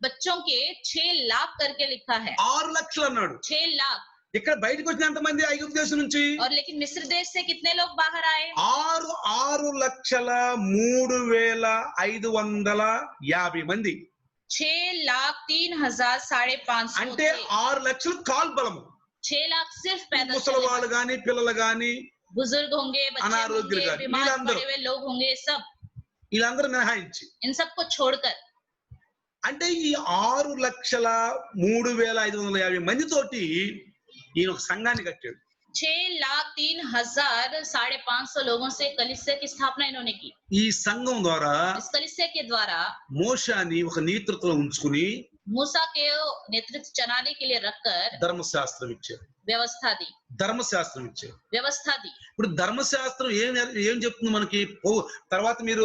S1: बच्चों के 6 लाख करके लिखा है,
S2: 6 లక్షలు అన్నాడు.
S1: 6 लाख।
S2: ఇక్కడ బయటకు వచ్చిన ఎంతమంది ఐగుప్తు దేశం నుంచి?
S1: और लेकिन मिस्र देश से कितने लोग बाहर आए?
S2: 6,03,550 మంది.
S1: 6,03,550
S2: అంటే 6 లక్షలు కాల్ బలము.
S1: 6 लाख सिर्फ पैदल
S2: ముసలి
S1: चले।
S2: వాళ్ళు గాని పిల్లలు గాని
S1: बुजुर्ग होंगे, बच्चे
S2: अनारोग्य
S1: होंगे,
S2: का,
S1: बीमार
S2: नीलांबर।
S1: पड़े हुए लोग होंगे, सब
S2: వీళ్ళందరూ మినహాయించి,
S1: इन सबको छोड़कर
S2: అంటే ఈ 6,03,550 మందితోటి ఈయన ఒక సంఘాన్ని కట్టాడు.
S1: 6,03,550 लोगों से कलीसिया की स्थापना इन्होंने की।
S2: ఈ సంఘం ద్వారా
S1: इस कलीसिया के द्वारा
S2: మోషేని ఒక నేతృత్వం ఉంచుకుని
S1: मूसा के नेतृत्व चलाने के लिए रखकर
S2: ధర్మశాస్త్రం ఇచ్చారు.
S1: व्यवस्था दी,
S2: ధర్మశాస్త్రం ఇచ్చారు.
S1: व्यवस्था दी।
S2: ఇప్పుడు ధర్మశాస్త్రం ఏం చెప్తుంది మనకి? తర్వాత మీరు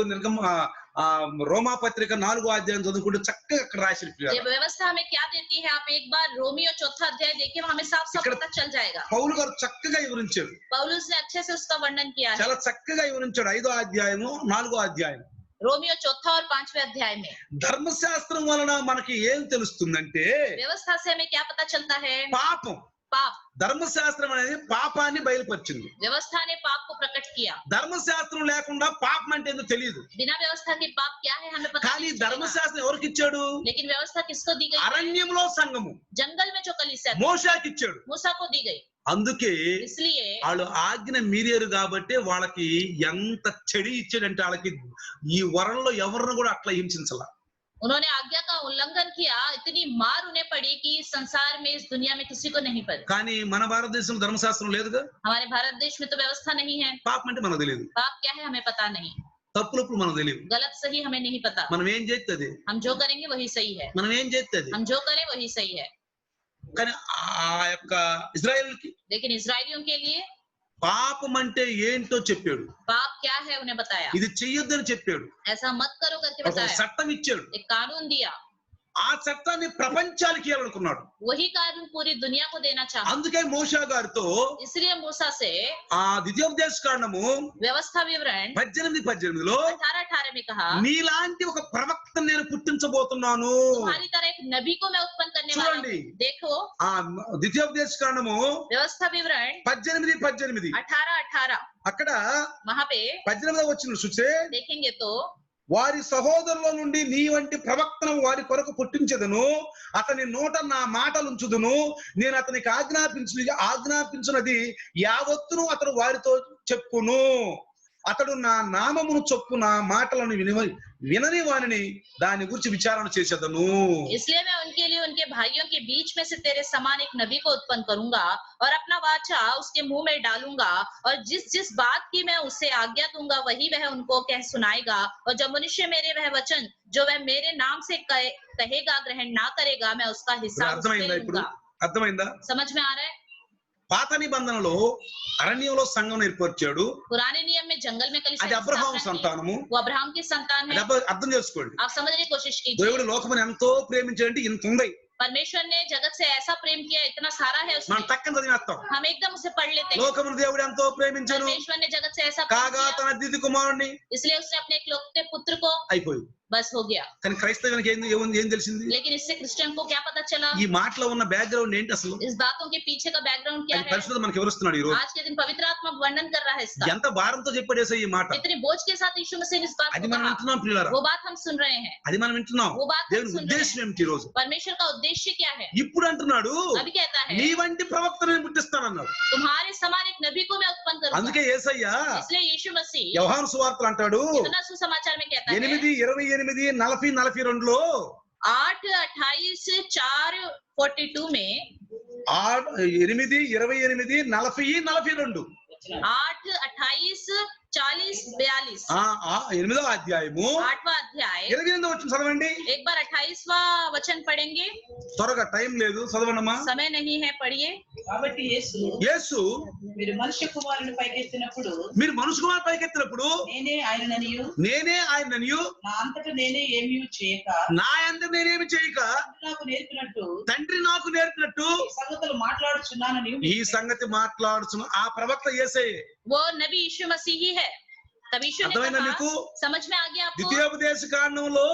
S2: రోమా పత్రిక 4వ అధ్యాయం చదువుకుంటే చక్కగా అక్కడ రాసి
S1: ये व्यवस्था हमें क्या देती है? आप एक बार रोमियो 4 अध्याय देखिए, वहाँ हमें साफ साफ
S2: ఇక్కడ
S1: पता चल जाएगा।
S2: పౌలు గారు చక్కగా వివరించాడు,
S1: पौलुस ने अच्छे से उसका वर्णन किया है।
S2: చాలా చక్కగా వివరించాడు. 5వ అధ్యాయము 4వ అధ్యాయం.
S1: रोमियो 4 और 5वें अध्याय में
S2: ధర్మశాస్త్రం వలన మనకి ఏం తెలుస్తుందంటే
S1: व्यवस्था से हमें क्या पता चलता है?
S2: పాపం.
S1: पाप।
S2: ధర్మశాస్త్రం అనేది పాపాన్ని బయలుపరిచింది.
S1: व्यवस्था ने पाप को प्रकट किया।
S2: ధర్మశాస్త్రం లేకుండా పాపం అంటే ఏంటో తెలియదు.
S1: बिना व्यवस्था के पाप क्या है हमें पता
S2: కానీ
S1: नहीं चलेगा।
S2: ధర్మశాస్త్రం ఎవరికి ఇచ్చాడు?
S1: लेकिन व्यवस्था किसको दी गई?
S2: అరణ్యంలో సంఘము
S1: जंगल में जो कलीसिया थी,
S2: మోషేకి ఇచ్చాడు.
S1: मूसा को दी गई।
S2: అందుకే
S1: इसलिए
S2: వాళ్ళు ఆజ్ఞ మీరారు కాబట్టి వాళ్ళకి ఎంత చెడి ఇచ్చాడంటే వాళ్ళకి ఈ వరంలో ఎవరిని కూడా అట్లా హింసించాల.
S1: उन्होंने आज्ञा का उल्लंघन किया, इतनी मार उन्हें पड़ी कि संसार में, इस दुनिया में किसी को नहीं पड़ी।
S2: కానీ మన భారతదేశంలో ధర్మశాస్త్రం లేదుగా.
S1: हमारे भारत देश में तो व्यवस्था नहीं है।
S2: పాపం అంటే మనకు తెలియదు,
S1: पाप क्या है हमें पता नहीं,
S2: తప్పులప్పుడు మనకు తెలియదు.
S1: गलत सही हमें नहीं पता।
S2: మనం ఏం చేస్తుంది,
S1: हम जो करेंगे वही सही है,
S2: మనం ఏం చేస్తుంది.
S1: हम जो करें वही सही है।
S2: కానీ ఆ యొక్క ఇజ్రాయేల్కి
S1: लेकिन इजरायलियों के लिए
S2: పాపం అంటే ఏంటో చెప్పాడు.
S1: पाप क्या है उन्हें बताया।
S2: ఇది చెయ్యొద్దని చెప్పాడు.
S1: ऐसा मत करो करके
S2: ఒక
S1: बताया,
S2: చట్టం ఇచ్చాడు.
S1: एक कानून दिया।
S2: ఆ చట్టాన్ని ప్రపంచానికి ఇవ్వాలనుకున్నాడు.
S1: वही कानून पूरी दुनिया को देना चाहा।
S2: అందుకే మోషే గారితో
S1: इसलिए मूसा से
S2: ఆ ద్వితీయోపదేశ కాండము
S1: व्यवस्था विवरण
S2: 18:18లో
S1: 18 में कहा,
S2: నీలాంటి ఒక ప్రవక్తను నేను పుట్టించబోతున్నాను.
S1: तुम्हारी तरह एक नबी को मैं उत्पन्न करने वाला
S2: చూడండి,
S1: हूँ। देखो
S2: ఆ ద్వితీయోపదేశ కాండము
S1: व्यवस्था विवरण
S2: 18:18
S1: 18
S2: అక్కడ
S1: वहां पे
S2: 18వ వచనం చూస్తే,
S1: देखेंगे तो
S2: వారి సహోదరుల నుండి నీ వంటి ప్రవక్తను వారి కొరకు పుట్టించెదను, అతని నోట నా మాటలు ఉంచుదును, నేను అతనికి ఆజ్ఞాపించినది యావత్తును అతడు వారితో చెప్పును, అతడు నా నామమును చొప్పున మాటలను వినని వానిని దాని గురించి విచారణ చేసేదను.
S1: इसलिए मैं उनके लिए उनके भाइयों के बीच में से तेरे समान एक नबी को उत्पन्न करूंगा और अपना वाचा उसके मुंह में डालूंगा, और जिस जिस बात की मैं उसे आज्ञा दूंगा वही वह उनको कह सुनाएगा, और जब मनुष्य मेरे वह वचन जो वह मेरे नाम से कहेगा ग्रहण ना करेगा, मैं उसका हिसाब उससे
S2: అర్థమైందా? ఇప్పుడు
S1: लूंगा।
S2: అర్థమైందా?
S1: समझ में आ रहा है?
S2: పాత నిబంధనలో అరణ్యంలో సంఘం ఏర్పరిచాడు.
S1: पुराने नियम में जंगल में कलीसिया
S2: అది
S1: की
S2: అబ్రహాం
S1: स्थापना की।
S2: సంతానము.
S1: वो अब्राहम की संतान
S2: అది
S1: है।
S2: అర్థం చేసుకోండి.
S1: आप समझने की कोशिश कीजिए।
S2: దేవుడు లోకమును ఎంతో ప్రేమించాడంటే ఇంత ఉంది.
S1: परमेश्वर ने जगत से ऐसा प्रेम किया, इतना सारा है उसमें।
S2: మనం టక్కన చదివేస్తాం.
S1: हम एकदम उसे पढ़ लेते हैं।
S2: లోకమును దేవుడు ఎంతో ప్రేమించాను
S1: परमेश्वर ने जगत से ऐसा प्रेम
S2: కాగా
S1: किया,
S2: తన ద్వితీయ కుమారుణ్ణి
S1: इसलिए उसने अपने इकलौते पुत्र को,
S2: అయిపోయింది.
S1: बस हो गया।
S2: కానీ క్రైస్తవునికి ఏం తెలిసింది?
S1: लेकिन इससे क्रिश्चियन को क्या पता चला?
S2: ఈ మాటలో ఉన్న బ్యాక్గ్రౌండ్ ఏంటి అసలు?
S1: इस बातों के पीछे का बैकग्राउंड क्या
S2: అది
S1: है?
S2: పరిశుద్ధ మనకి వివరిస్తున్నాడు ఈ రోజు.
S1: आज के दिन पवित्र आत्मा वर्णन कर रहा है इसका।
S2: ఎంత భారంతో చెప్పాడు యేసయ్య ఈ మాట.
S1: इतने बोझ के साथ यीशु मसीह ने इस बात
S2: అది
S1: को
S2: మనం
S1: कहा।
S2: వింటున్నాం ప్రియులారా.
S1: वो बात हम सुन रहे हैं।
S2: అది మనం వింటున్నాం.
S1: वो बात हम
S2: దేవుని
S1: सुन रहे
S2: ఉద్దేశం
S1: हैं।
S2: ఏమిటి ఈ రోజు?
S1: परमेश्वर का उद्देश्य क्या है?
S2: ఇప్పుడు అంటున్నాడు
S1: अभी कहता है,
S2: నీ వంటి ప్రవక్తను నేను పుట్టిస్తానన్నాడు.
S1: तुम्हारे समान एक नबी को मैं उत्पन्न करूंगा।
S2: అందుకే యేసయ్య
S1: इसलिए यीशु मसीह
S2: యోహాను సువార్తలు అంటాడు
S1: इतना सुसमाचार में कहता है
S2: 8:28, 40:42లో
S1: 8:28:4:42 में
S2: 8:28, 40:42
S1: 8:28:40:42
S2: 8వ అధ్యాయము
S1: 8वां अध्याय
S2: 28వ వచనం చదవండి.
S1: एक बार 28वां वचन पढ़ेंगे।
S2: త్వరగా, టైం లేదు, చదవండమ్మా.
S1: समय नहीं है, पढ़िए।
S3: కాబట్టి
S2: యేసు
S3: మీరు మనుష్య కుమారుని పైకెత్తినప్పుడు
S2: మీరు మనుషు కుమారు పైకెత్తినప్పుడు
S3: నేనే ఆయననియు
S2: నేనే ఆయననియు
S3: నా అంతట నేనే ఏమీ చేయక
S2: నా యందు నేనేమి చేయక
S3: తండ్రి నాకు నేర్పినట్టు
S2: తండ్రి నాకు నేర్పినట్టు
S3: ఈ సంగతులు మాట్లాడుచున్నానని
S2: ఈ సంగతి మాట్లాడుచున్న ఆ ప్రవక్త యేసయ్యే.
S1: वो नबी यीशु मसीह ही है। तब यीशु ने
S2: అర్థమైందా
S1: कहा,
S2: మీకు?
S1: समझ में आ गया आपको?
S2: ద్వితీయోపదేశ కాండంలో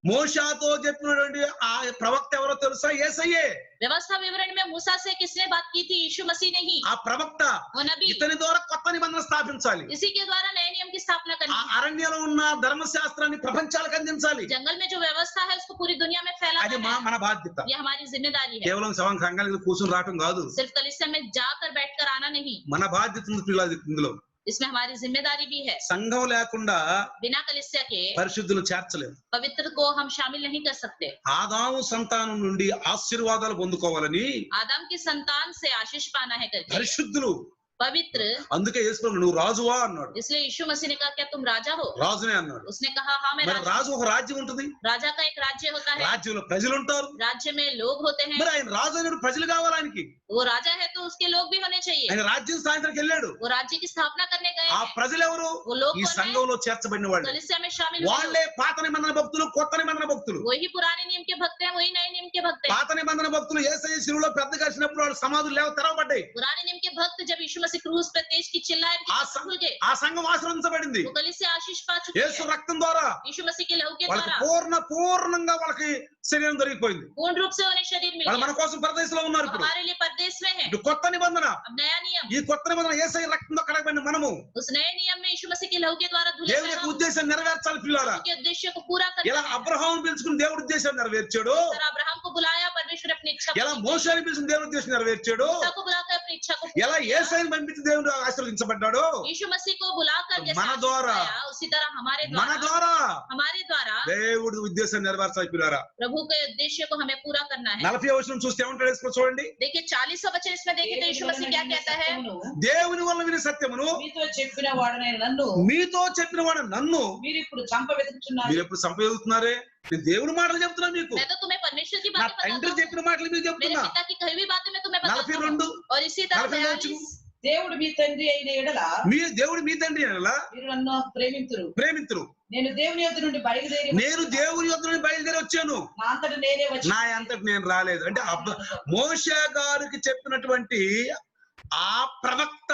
S2: మోషాతో చెప్పినటువంటి ఆ ప్రవక్త ఎవరో తెలుసా? యేసయ్యే.
S1: व्यवस्था विवरण में मूसा से किसने बात की थी? यीशु मसीह ने ही।
S2: ఆ ప్రవక్త
S1: वो नबी,
S2: ఇతని ద్వారా కొత్త నిబంధన స్థాపించాలి.
S1: इसी के द्वारा नए नियम की स्थापना
S2: ఆ
S1: करनी है।
S2: అరణ్యంలో ఉన్న ధర్మశాస్త్రాన్ని ప్రపంచాలకు అందించాలి.
S1: जंगल में जो व्यवस्था है उसको पूरी दुनिया में फैलाना
S2: అది
S1: है।
S2: మన బాధ్యత.
S1: ये हमारी जिम्मेदारी है।
S2: కేవలం సంఘానికి కూర్చొని రావటం కాదు.
S1: सिर्फ कलीसिया में जाकर बैठकर आना नहीं,
S2: మన బాధ్యత ఉంది పిల్లలు ఇందులో.
S1: इसमें हमारी जिम्मेदारी भी है।
S2: సంఘం లేకుండా
S1: बिना कलीसिया के
S2: పరిశుద్ధులు చేర్చలేము.
S1: पवित्र को हम शामिल नहीं कर सकते।
S2: ఆదాము సంతానం నుండి ఆశీర్వాదాలు పొందుకోవాలని
S1: आदम की संतान से आशीष पाना है करके
S2: పరిశుద్ధులు.
S1: पवित्र,
S2: అందుకే యేసు నువ్వు రాజువా అన్నాడు.
S1: इसलिए यीशु मसीह ने कहा, क्या तुम राजा हो?
S2: రాజునే అన్నాడు.
S1: उसने कहा, हाँ मैं
S2: మరి
S1: राजा।
S2: రాజు ఒక రాజ్యం ఉంటుంది.
S1: राजा का एक राज्य होता है,
S2: రాజ్యంలో ప్రజలు ఉంటారు.
S1: राज्य में लोग होते हैं।
S2: మరి ఆయన రాజు అయినప్పుడు ప్రజలు కావాలి ఆయనకి.
S1: वो राजा है तो उसके लोग भी होने चाहिए।
S2: ఆయన రాజ్యం సాయంత్రానికి వెళ్ళాడు.
S1: वो राज्य की स्थापना करने गए
S2: ఆ
S1: हैं।
S2: ప్రజలు ఎవరు?
S1: वो लोग
S2: ఈ
S1: कौन है?
S2: సంఘంలో చేర్చబడిన వాళ్ళు.
S1: कलीसिया में शामिल हुए
S2: వాళ్ళే పాత నిబంధన భక్తులు, కొత్త నిబంధన భక్తులు.
S1: लोग। वही पुराने नियम के भक्त हैं, वही नए नियम के भक्त हैं।
S2: పాత నిబంధన భక్తులు యేసయ్య శిలువలో పెద్ద కలిసినప్పుడు వాళ్ళ సమాధులు లేవ తెరవబడ్డాయి.
S1: पुराने नियम के भक्त जब यीशु मसीह क्रूस पे तेज की चिल्लाए, उनकी
S2: ఆ
S1: कब्र खुल गए।
S2: ఆ సంఘం ఆశీర్వదించబడింది.
S1: वो कलीसिया आशीष पा चुकी
S2: యేసు
S1: है।
S2: రక్తం ద్వారా
S1: यीशु मसीह के लहू के
S2: వాళ్ళకి
S1: द्वारा
S2: పూర్ణంగా వాళ్ళకి శరీరం దొరికిపోయింది.
S1: पूर्ण रूप से उन्हें शरीर मिल
S2: వాళ్ళు మన
S1: गया।
S2: కోసం పరదేశంలో ఉన్నారు.
S1: वो
S2: ఇప్పుడు
S1: हमारे लिए परदेश में है।
S2: ఇప్పుడు కొత్త నిబంధన.
S1: अब नया नियम,
S2: ఈ కొత్త నిబంధన యేసయ్య రక్తంతో కడగబడిన మనము
S1: उस नए नियम में यीशु मसीह के लहू के द्वारा धुले
S2: దేవుని
S1: हुए
S2: యొక్క
S1: हम
S2: ఉద్దేశం నెరవేర్చాలి పిల్లారా.
S1: के उद्देश्य को पूरा करना
S2: ఎలా
S1: है।
S2: అబ్రహాం పిలుచుకుని దేవుడి ఉద్దేశం నెరవేర్చాడు,
S1: तरह अब्राहम को बुलाया, परमेश्वर अपनी इच्छा
S2: ఎలా
S1: को
S2: మోషేని పిలుచుకుని దేవుడి ఉద్దేశం నెరవేర్చాడు,
S1: मूसा को बुलाकर अपनी इच्छा को
S2: ఎలా
S1: पूरा किया।
S2: యేసయ్యని పంపించి దేవుడు ఆశీర్వదించబడ్డాడు.
S1: यीशु मसीह को बुलाकर जैसे
S2: మన
S1: आशीष
S2: ద్వారా,
S1: पाया, उसी तरह
S2: మన ద్వారా
S1: हमारे द्वारा
S2: దేవుడి ఉద్దేశం నెరవేర్చాలి పిల్లారా.
S1: प्रभु के उद्देश्य को हमें पूरा करना है।
S2: 40వ వచనం చూస్తే ఏమంటాడు యేసు చూడండి.
S1: देखिए 40वां वचन इसमें देखिए तो यीशु मसीह क्या कहता है?
S2: దేవుని వల్ల విని సత్యమును
S3: మీతో చెప్పిన వాడనైన నన్ను
S2: మీతో చెప్పిన వాడు నన్ను
S3: మీరు ఇప్పుడు చంప వెతుకుతున్నారు.
S2: మీరు ఎప్పుడు సంపయోగుతున్నారే? నేను దేవుని మాటలు చెప్తున్నా మీకు.
S1: मैं तो तुम्हें परमेश्वर की
S2: నా
S1: बातें
S2: తండ్రి
S1: बताता हूँ,
S2: చెప్పిన మాటలు మీకు
S1: मेरे
S2: చెప్తున్నా.
S1: पिता की कही हुई बातें मैं तुम्हें बताता
S2: 42,
S1: हूँ। और इसी तरह
S2: 42
S1: 42
S3: దేవుడు మీ తండ్రి అయిన ఎడల
S2: దేవుడు మీ తండ్రి అనలా
S3: మీరు నన్ను ప్రేమింతురు.
S2: ప్రేమితురు.
S3: నేను దేవుని యొద్ద నుండి బయలుదేరి
S2: నేను దేవుని యొద్ద నుండి బయలుదేరి వచ్చాను.
S3: నా అంతట నేనే వచ్చి
S2: నా అంతటి నేను రాలేదు. అంటే మోషే గారికి చెప్పినటువంటి ఆ ప్రవక్త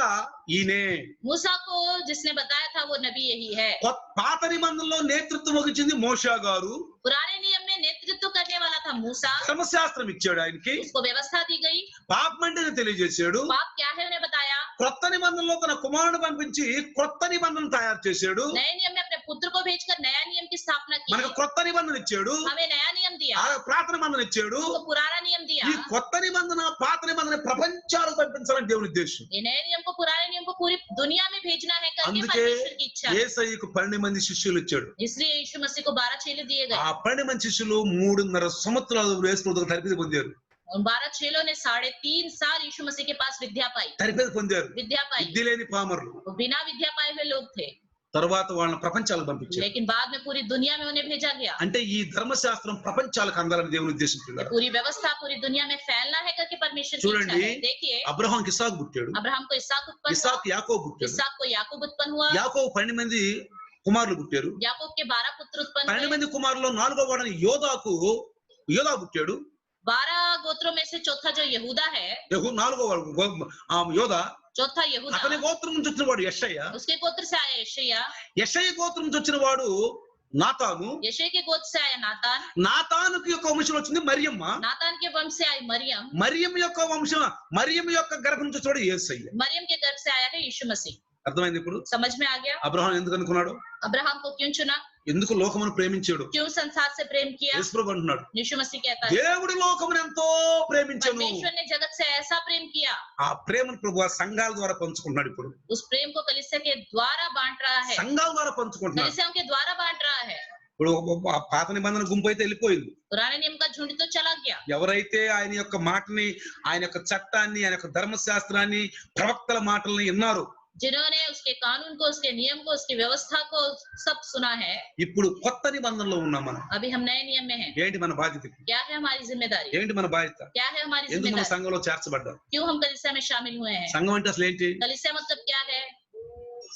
S2: ఈయనే.
S1: मूसा को जिसने बताया था वो नबी यही है।
S2: పాత నిబంధనలో నేతృత్వం వహించింది మోషే గారు.
S1: पुराने नियम में नेतृत्व करने वाला था मूसा।
S2: ధర్మశాస్త్రం ఇచ్చాడు ఆయనకి.
S1: उसको व्यवस्था दी गई,
S2: పాపం అంటే తెలియజేశాడు.
S1: पाप क्या है उन्हें बताया।
S2: కొత్త నిబంధనలో తన కుమారుడు పంపించి కొత్త నిబంధన తయారు చేశాడు.
S1: नए नियम में अपने पुत्र को भेजकर नया नियम की स्थापना की।
S2: మనకు కొత్త నిబంధన ఇచ్చాడు.
S1: हमें नया नियम दिया,
S2: ఆ పాత నిబంధన ఇచ్చాడు.
S1: उसको पुराना नियम दिया।
S2: ఈ కొత్త నిబంధన పాత నిబంధన ప్రపంచాలకు పంపించాలని దేవుని ఉద్దేశం.
S1: ये नए नियम को पुराने नियम को पूरी दुनिया में भेजना है करके
S2: అందుకే
S1: परमेश्वर की इच्छा है।
S2: యేసయ్యకు 12 మంది శిష్యులు ఇచ్చాడు.
S1: इसलिए यीशु मसीह को 12 चेले दिए
S2: ఆ
S1: गए।
S2: 12 మంది శిష్యులు 3.5 సంవత్సరాలు యేసు తరబితి పొందారు.
S1: उन 12 चेलों ने 3.5 साल यीशु मसीह के पास विद्या पाई।
S2: తరబితి పొందారు.
S1: विद्या पाई,
S2: విద్య లేని పామరులు.
S1: वो बिना विद्या पाए हुए लोग थे।
S2: తర్వాత వాళ్ళని ప్రపంచాలకు పంపించారు.
S1: लेकिन बाद में पूरी दुनिया में उन्हें भेजा गया।
S2: అంటే ఈ ధర్మశాస్త్రం ప్రపంచాలకు అందాలని దేవుని ఉద్దేశం
S1: ये
S2: పిల్లలు.
S1: पूरी व्यवस्था पूरी दुनिया में फैलना है करके परमेश्वर की इच्छा
S2: చూడండి,
S1: है। देखिए,
S2: అబ్రహాంకి ఇస్సాకు పుట్టాడు,
S1: अब्राहम को इसहाक उत्पन्न हुआ,
S2: ఇస్సాకు యాకోబు పుట్టాడు,
S1: इसहाक को याकूब उत्पन्न हुआ,
S2: యాకోబు 12 మంది కుమారులు పుట్టారు.
S1: याकूब के 12 पुत्र उत्पन्न
S2: 12
S1: हुए।
S2: మంది కుమారుల్లో 4వ వాడని యోధా పుట్టాడు.
S1: 12 गोत्रों में से चौथा जो यहूदा है,
S2: 4వ వాడు యోధా,
S1: चौथा यहूदा,
S2: అతని గోత్రం నుంచి వచ్చిన వాడు యెషయ్య,
S1: उसके गोत्र से आया यशायाह,
S2: యెషయ్య గోత్రం నుంచి వచ్చిన వాడు నాతాను,
S1: यशायाह के गोत्र से आया नातान,
S2: నాతానుకి యొక్క వంశం వచ్చింది మరియమ్మ,
S1: नातान के वंश से आई मरियम,
S2: మరియం యొక్క వంశం, మరియం యొక్క గర్భం నుంచి వచ్చాడు యేసయ్య.
S1: मरियम के गर्भ से आया है यीशु मसीह।
S2: అర్థమైంది ఇప్పుడు?
S1: समझ में आ गया?
S2: అబ్రహాం ఎందుకు అనుకున్నాడు?
S1: अब्राहम को क्यों चुना?
S2: ఎందుకు లోకమును ప్రేమించాడు?
S1: क्यों संसार से प्रेम किया?
S2: యేసుప్రభు అంటున్నాడు,
S1: यीशु मसीह कहता है,
S2: దేవుడు లోకమును ఎంతో ప్రేమించెను.
S1: परमेश्वर ने जगत से ऐसा प्रेम किया।
S2: ఆ ప్రేమను ప్రభు ఆ సంఘాల ద్వారా పంచుకుంటున్నాడు. ఇప్పుడు
S1: उस प्रेम को कलीसिया के द्वारा बांट रहा है,
S2: సంఘాల ద్వారా పంచుకుంటున్నాడు.
S1: कलीसियाओं के द्वारा बांट रहा है।
S2: ఇప్పుడు ఆ పాత నిబంధన గుంపు అయితే వెళ్ళిపోయింది.
S1: पुराने नियम का झुंड तो चला गया।
S2: ఎవరైతే ఆయన యొక్క మాటని, ఆయన యొక్క చట్టాన్ని, ఆయన యొక్క ధర్మశాస్త్రాన్ని, ప్రవక్తల మాటల్ని విన్నారో,
S1: जिन्होंने उसके कानून को, उसके नियम को, उसकी व्यवस्था को सब सुना है,
S2: ఇప్పుడు కొత్త నిబంధనలో ఉన్నాం మనం.
S1: अभी हम नए नियम में हैं।
S2: ఏంటి మన బాధ్యత?
S1: क्या है हमारी जिम्मेदारी?
S2: ఏంటి మన బాధ్యత?
S1: क्या है हमारी
S2: ఎందుకు మన
S1: जिम्मेदारी?
S2: సంఘంలో చేర్చబడ్డాం?
S1: क्यों हम कलीसिया में शामिल हुए हैं?
S2: సంఘం అంటే అసలు ఏంటి?
S1: कलीसिया मतलब क्या है?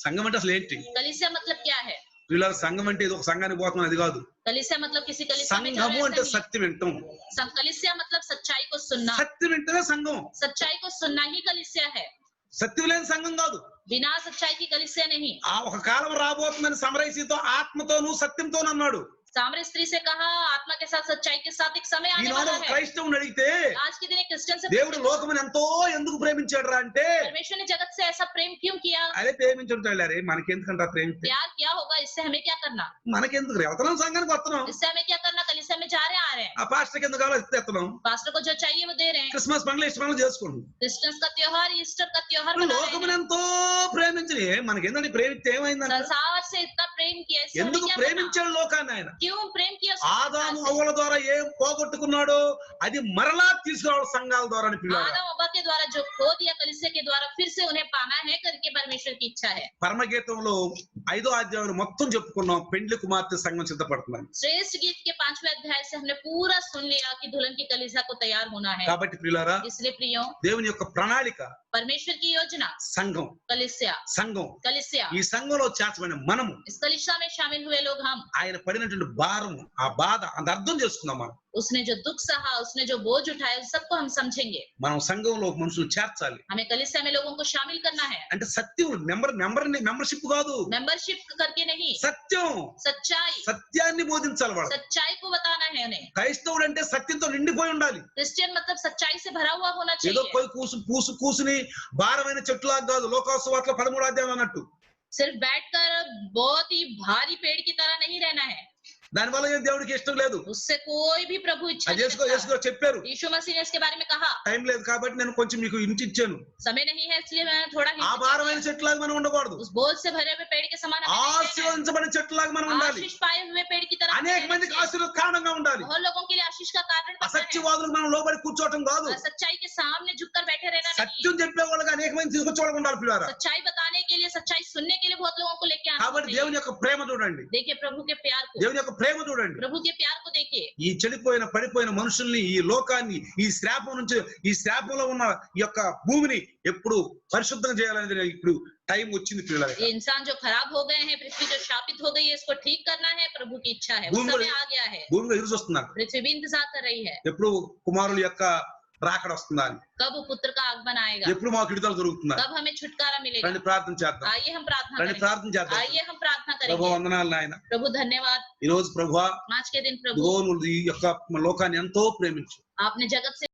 S2: సంఘం అంటే అసలు ఏంటి?
S1: कलीसिया मतलब क्या है?
S2: వీళ్ళ సంఘం అంటే ఇది ఒక సంఘానికి పోతాం అది కాదు.
S1: कलीसिया मतलब किसी कलीसिया में
S2: సంఘము
S1: जाना
S2: అంటే
S1: ऐसा
S2: సత్యం వింటాం.
S1: नहीं। कलीसिया मतलब सच्चाई को सुनना।
S2: సత్యం వింటేనే సంఘం.
S1: सच्चाई को सुनना ही कलीसिया है।
S2: సత్యం లేని సంఘం కాదు.
S1: बिना सच्चाई की कलीसिया नहीं।
S2: ఆ ఒక కాలం రాబోతుందని సమరయసితో ఆత్మతోను సత్యంతోను అన్నాడు.
S1: सामरी स्त्री से कहा, आत्मा के साथ सच्चाई के साथ एक समय आने
S2: ఈనాడు
S1: वाला
S2: ఒక
S1: है।
S2: క్రైస్తవుని అడిగితే
S1: आज के दिन एक क्रिश्चियन से
S2: దేవుడు లోకమును ఎంతో ఎందుకు ప్రేమించాడు రా అంటే,
S1: परमेश्वर ने जगत से ऐसा प्रेम क्यों किया?
S2: అదే ప్రేమించుంటాడు. అరే మనకెందుకంటే ప్రేమిస్తే
S1: प्यार किया होगा, इससे हमें क्या करना?
S2: మనకెందుకు వెళ్తున్నాం, సంఘానికి వస్తున్నాం,
S1: इससे हमें क्या करना? कलीसिया में जा रहे हैं, आ रहे हैं।
S2: ఆ పాస్టర్ కింద కావాలి ఎత్తున్నాం,
S1: पास्टर को जो चाहिए वो दे रहे हैं।
S2: క్రిస్మస్ పండుగ ఇష్టం చేసుకుంటాం.
S1: क्रिसमस का त्योहार, ईस्टर का त्योहार मना रहे
S2: లోకమును
S1: हैं।
S2: ఎంతో ప్రేమించి మనకెందుకంటే ప్రేమిస్తే ఏమైందంట?
S1: संसार से इतना प्रेम किया, इससे हमें
S2: ఎందుకు
S1: क्या करना?
S2: ప్రేమించాడు లోకాన్ని ఆయన?
S1: क्यों प्रेम किया उसने संसार
S2: ఆదాము
S1: से?
S2: అవ్వల ద్వారా ఏం పోగొట్టుకున్నాడో అది మరలా తీసుకురావడం సంఘాల ద్వారా అని పిల్లలు.
S1: आदम अव्वा के द्वारा जो खो दिया, कलीसिया के द्वारा फिर से उन्हें पाना है करके परमेश्वर की इच्छा है।
S2: పరమగీతంలో 5వ అధ్యాయం మొత్తం చెప్పుకున్నాం. పెండ్లి కుమార్తె సంఘం సిద్ధపడుతున్నాం.
S1: श्रेष्ठ गीत के 5वें अध्याय से हमने पूरा सुन लिया कि दुल्हन की कलीसिया को तैयार होना है।
S2: కాబట్టి పిల్లరా,
S1: इसलिए प्रियो,
S2: దేవుని యొక్క ప్రణాళిక
S1: परमेश्वर की योजना,
S2: సంఘం,
S1: कलीसिया,
S2: సంఘం.
S1: कलीसिया,
S2: ఈ సంఘంలో చేర్చబడిన మనము
S1: इस कलीसिया में शामिल हुए लोग हम,
S2: ఆయన పడినటువంటి భారం, ఆ బాధ అంత అర్థం చేసుకుందాం.
S1: उसने जो दुख सहा, उसने जो बोझ उठाया, उस सबको हम समझेंगे।
S2: మనం సంఘంలో మనుషులు చేర్చాలి.
S1: हमें कलीसिया में लोगों को शामिल करना है।
S2: అంటే సత్యం మెంబర్షిప్ కాదు,
S1: मेंबरशिप करके नहीं,
S2: సత్యం,
S1: सच्चाई,
S2: సత్యాన్ని బోధించాలి వాళ్ళు.
S1: सच्चाई को बताना है उन्हें।
S2: క్రైస్తవుడు అంటే సత్యంతో నిండిపోయి ఉండాలి.
S1: क्रिश्चियन मतलब सच्चाई से भरा हुआ होना
S2: ఏదో
S1: चाहिए।
S2: పోయి కూసుని భారమైన చెట్టులాగా కాదు. లోకాసువార్తలో 13వ అధ్యాయం అన్నట్టు
S1: सिर्फ बैठकर बहुत ही भारी पेड़ की तरह नहीं रहना है।
S2: దానివల్ల ఏం దేవుడికి ఇష్టం లేదు.
S1: उससे कोई भी प्रभु इच्छा
S2: అది
S1: नहीं रखता।
S2: యేసు చెప్పారు.
S1: यीशु मसीह ने इसके बारे में कहा।
S2: టైం లేదు కాబట్టి నేను కొంచెం మీకు ఇంటి ఇచ్చాను.
S1: समय नहीं है इसलिए मैंने थोड़ा
S2: ఆ
S1: hint
S2: భారమైన
S1: किया।
S2: చెట్టులాగా మనం ఉండకూడదు.
S1: उस बोझ से भरे हुए पेड़ के समान हमें नहीं रहना है।
S2: ఆశీర్వదించబడిన చెట్టులాగా మనం ఉండాలి.
S1: आशीष पाए हुए पेड़ की तरह हमें
S2: అనేక
S1: रहना
S2: మందికి
S1: चाहिए।
S2: ఆశీర్వాద కారణంగా ఉండాలి.
S1: बहुत लोगों के लिए आशीष का कारण बनना है।
S2: అసత్యవాదులకు మనం లోబడి కూర్చోవటం కాదు.
S1: और सच्चाई के सामने झुककर बैठे रहना नहीं।
S2: సత్యం చెప్పే వాళ్ళకి అనేక మంది తీసుకొచ్చేవాళ్ళకి ఉండాలి పిల్లారా.
S1: सच्चाई बताने के लिए, सच्चाई सुनने के लिए बहुत लोगों को लेके आना
S2: కాబట్టి
S1: चाहिए।
S2: దేవుని యొక్క ప్రేమ చూడండి.
S1: देखिए प्रभु के प्यार को,
S2: దేవుని యొక్క ప్రేమ చూడండి.
S1: प्रभु के प्यार को देखिए।
S2: ఈ చెడిపోయిన పడిపోయిన మనుషుల్ని, ఈ లోకాన్ని, ఈ శ్రాపం నుంచి, ఈ శ్రాపంలో ఉన్న ఈ యొక్క భూమిని ఎప్పుడు పరిశుద్ధం చేయాలనేది ఇప్పుడు టైం వచ్చింది పిల్లలు.
S1: ये इंसान जो खराब हो गए हैं, पृथ्वी जो शापित हो गई है, इसको ठीक करना है। प्रभु की इच्छा है, वो समय आ गया है।
S2: భూమిలో ఎదురు చూస్తున్నారు.
S1: पृथ्वी भी इंतजार कर रही है
S2: ఎప్పుడు కుమారుల యొక్క రాకడ వస్తుందా అని,
S1: कब पुत्र का आगमन आएगा,
S2: ఎప్పుడు మాకు విడుదల దొరుకుతుందా.
S1: कब हमें छुटकारा मिलेगा।
S2: రండి ప్రార్థన చేద్దాం.
S1: आइए हम प्रार्थना
S2: రండి
S1: करें।
S2: ప్రార్థన చేద్దాం.
S1: आइए हम प्रार्थना
S2: ప్రభు
S1: करेंगे।
S2: వందనాలు నాయన.
S1: प्रभु धन्यवाद।
S2: ఈ రోజు ప్రభువా,
S1: आज के दिन प्रभु,
S2: ఇదిగో నువ్వు ఈ యొక్క లోకాన్ని ఎంతో ప్రేమించు.
S1: आपने जगत से